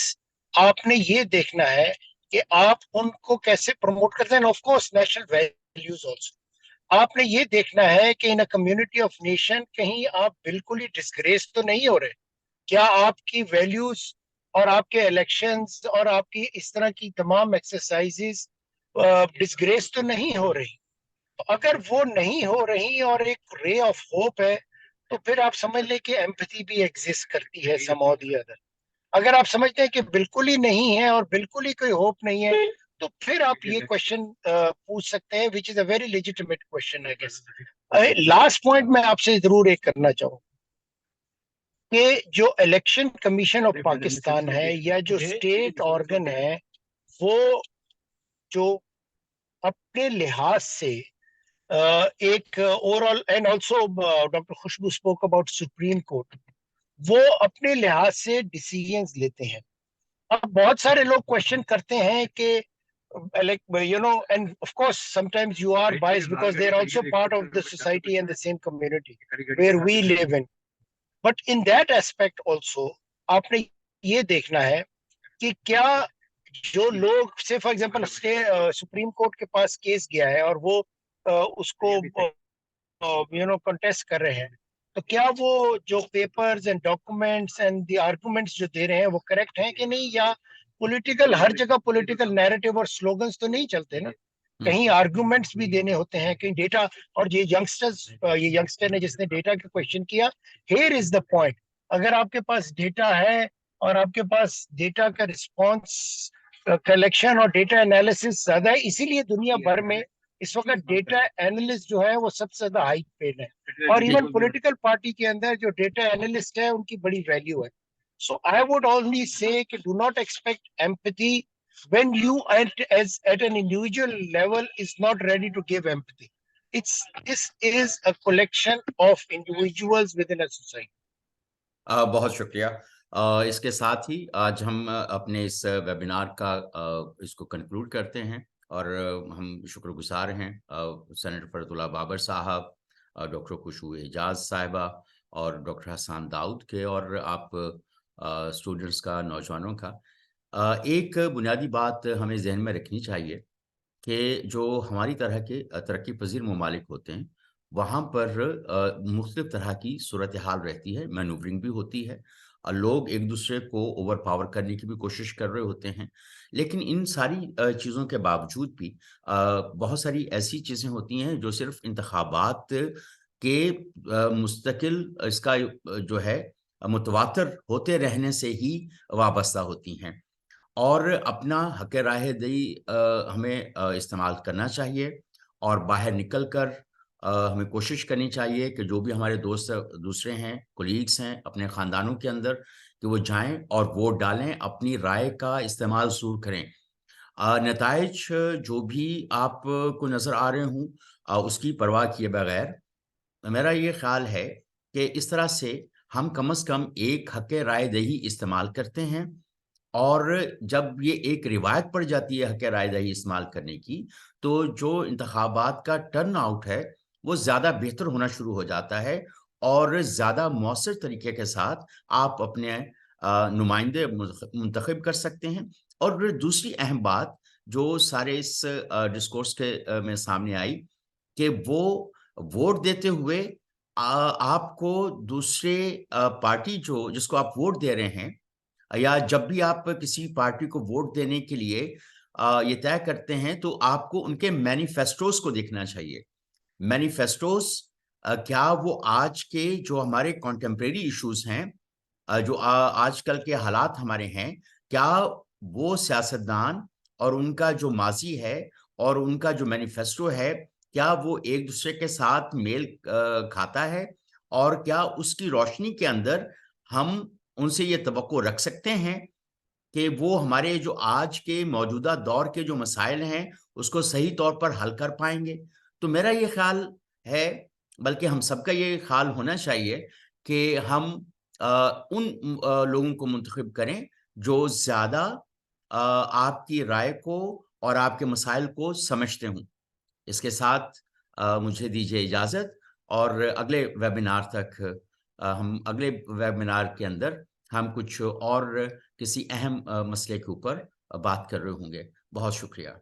आपने ये देखना है कि आप उनको कैसे प्रमोट करते हैं, of course national values also. आपने ये देखना है कि इन अ कम्युनिटी ऑफ नेशन कहीं आप बिल्कुल ही डिस्ग्रेस तो नहीं हो रहे. क्या आपकी वैल्यूज और आपके इलेक्शंस और आपकी इस तरह की तमाम एक्सरसाइजेस डिस्ग्रेस तो नहीं हो रही? तो अगर वो नहीं हो रही और एक रे ऑफ होप है तो फिर आप समझ लें कि एम्पैथी भी एग्जिस्ट करती है सम और दी अदर. अगर आप समझते हैं कि बिल्कुल ही नहीं है और बिल्कुल ही कोई होप नहीं है तो फिर आप ये क्वेश्चन पूछ सकते हैं, which is a very legitimate question I guess. Last point मैं आपसे जरूर एक करना चाहूँ कि जो इलेक्शन कमीशन ऑफ पाकिस्तान है या जो स्टेट ऑर्गन है वो जो अपने लिहाज से एक overall, and also doctor Khushboo spoke about supreme court, वो अपने लिहाज से डिसीजंस लेते हैं. अब बहुत सारे लोग क्वेश्चन करते हैं कि like, you know, and of course sometimes you are biased because they are also part of the society and the same community where we live in. But in that aspect also आपने ये देखना है कि क्या जो लोग से फॉर एग्जांपल सुप्रीम कोर्ट के पास केस गया है और वो उसको यू नो कंटेस्ट कर रहे हैं, तो क्या वो जो papers and documents and the arguments जो दे रहे हैं वो करेक्ट हैं कि नहीं, या पॉलिटिकल हर जगह पॉलिटिकल नैरेटिव और स्लोगन्स तो नहीं चलते ना, कहीं आर्गुमेंट्स भी देने होते हैं, कहीं डेटा. और ये यंगस्टर ने जिसने डेटा का क्वेश्चन किया, हियर इज द पॉइंट. अगर आपके पास डेटा है और आपके पास डेटा का रिस्पॉन्स कलेक्शन और डेटा एनालिसिस ज्यादा है, इसीलिए दुनिया भर में इस वक्त डेटा एनालिस्ट जो है वो सबसे ज्यादा हाई पेड है. और इवन पॉलिटिकल पार्टी के अंदर जो डेटा एनालिस्ट है उनकी बड़ी वैल्यू है. So I would only say do not expect empathy when you at an individual level is not ready to give empathy. This is a collection of individuals within a society. बहुत शुक्रिया. इसके साथ ही आज हम अपने इस वेबिनार का इसको कंक्लूड करते हैं और हम शुक्रगुजार हैं सेनेटर फरतुल्लाह बाबर साहब, डॉक्टर खुशबू एजाज साहिबा और डॉक्टर हसन दाऊद के, और आप स्टूडेंट्स का, नौजवानों का. एक बुनियादी बात हमें जहन में रखनी चाहिए कि जो हमारी तरह के तरक्की पजीर ममालिक होते हैं वहाँ पर मुख्तलिफ तरह की सूरत हाल रहती है, मैनूवरिंग भी होती है, लोग एक दूसरे को ओवर पावर करने की भी कोशिश कर रहे होते हैं. लेकिन इन सारी चीज़ों के बावजूद भी बहुत सारी ऐसी चीज़ें होती हैं जो सिर्फ इंतखाबात के मुस्तकिल इसका जो है मुतवातर होते रहने से ही वाबस्ता होती हैं. और अपना हक राय दही हमें इस्तेमाल करना चाहिए और बाहर निकल कर हमें कोशिश करनी चाहिए कि जो भी हमारे दोस्त दूसरे हैं, कोलीग्स हैं अपने ख़ानदानों के अंदर, कि वो जाएं और वोट डालें, अपनी राय का इस्तेमाल ज़रूर करें. नताइज जो भी आपको नज़र आ रहे हों उसकी परवाह किए बगैर मेरा ये ख्याल है कि इस तरह से हम कम से कम एक हक राय दही इस्तेमाल करते हैं, और जब ये एक रिवायत पड़ जाती है हक राय दही इस्तेमाल करने की, तो जो इंतखाबात का टर्न आउट है वो ज़्यादा बेहतर होना शुरू हो जाता है और ज़्यादा मौसर तरीके के साथ आप अपने नुमाइंदे मुंतखब कर सकते हैं. और दूसरी अहम बात जो सारे इस डिस्कोर्स के में सामने आई कि वो वोट देते हुए आपको दूसरे पार्टी जिसको आप वोट दे रहे हैं, या जब भी आप किसी पार्टी को वोट देने के लिए ये तय करते हैं, तो आपको उनके मैनिफेस्टोस को देखना चाहिए। मैनिफेस्टोस क्या वो आज के जो हमारे कॉन्टेम्परेरी इश्यूज हैं, जो आजकल के हालात हमारे हैं, क्या वो सियासतदान और उनका जो माजी है और उनका जो मैनिफेस्टो है, क्या वो एक दूसरे के साथ मेल खाता है, और क्या उसकी रोशनी के अंदर हम उनसे ये तवक्को रख सकते हैं कि वो हमारे जो आज के मौजूदा दौर के जो मसाइल हैं, उसको सही तौर पर हल कर पाएंगे। तो मेरा ये ख्याल है, बल्कि हम सबका ये ख्याल होना चाहिए कि हम उन लोगों को मुंतखब करें जो ज़्यादा आपकी राय को और आपके मसाइल को समझते हों। इसके साथ मुझे दीजिए इजाज़त, और अगले वेबिनार तक हम अगले वेबिनार के अंदर हम कुछ और किसी अहम मसले के ऊपर बात कर रहे होंगे। बहुत शुक्रिया।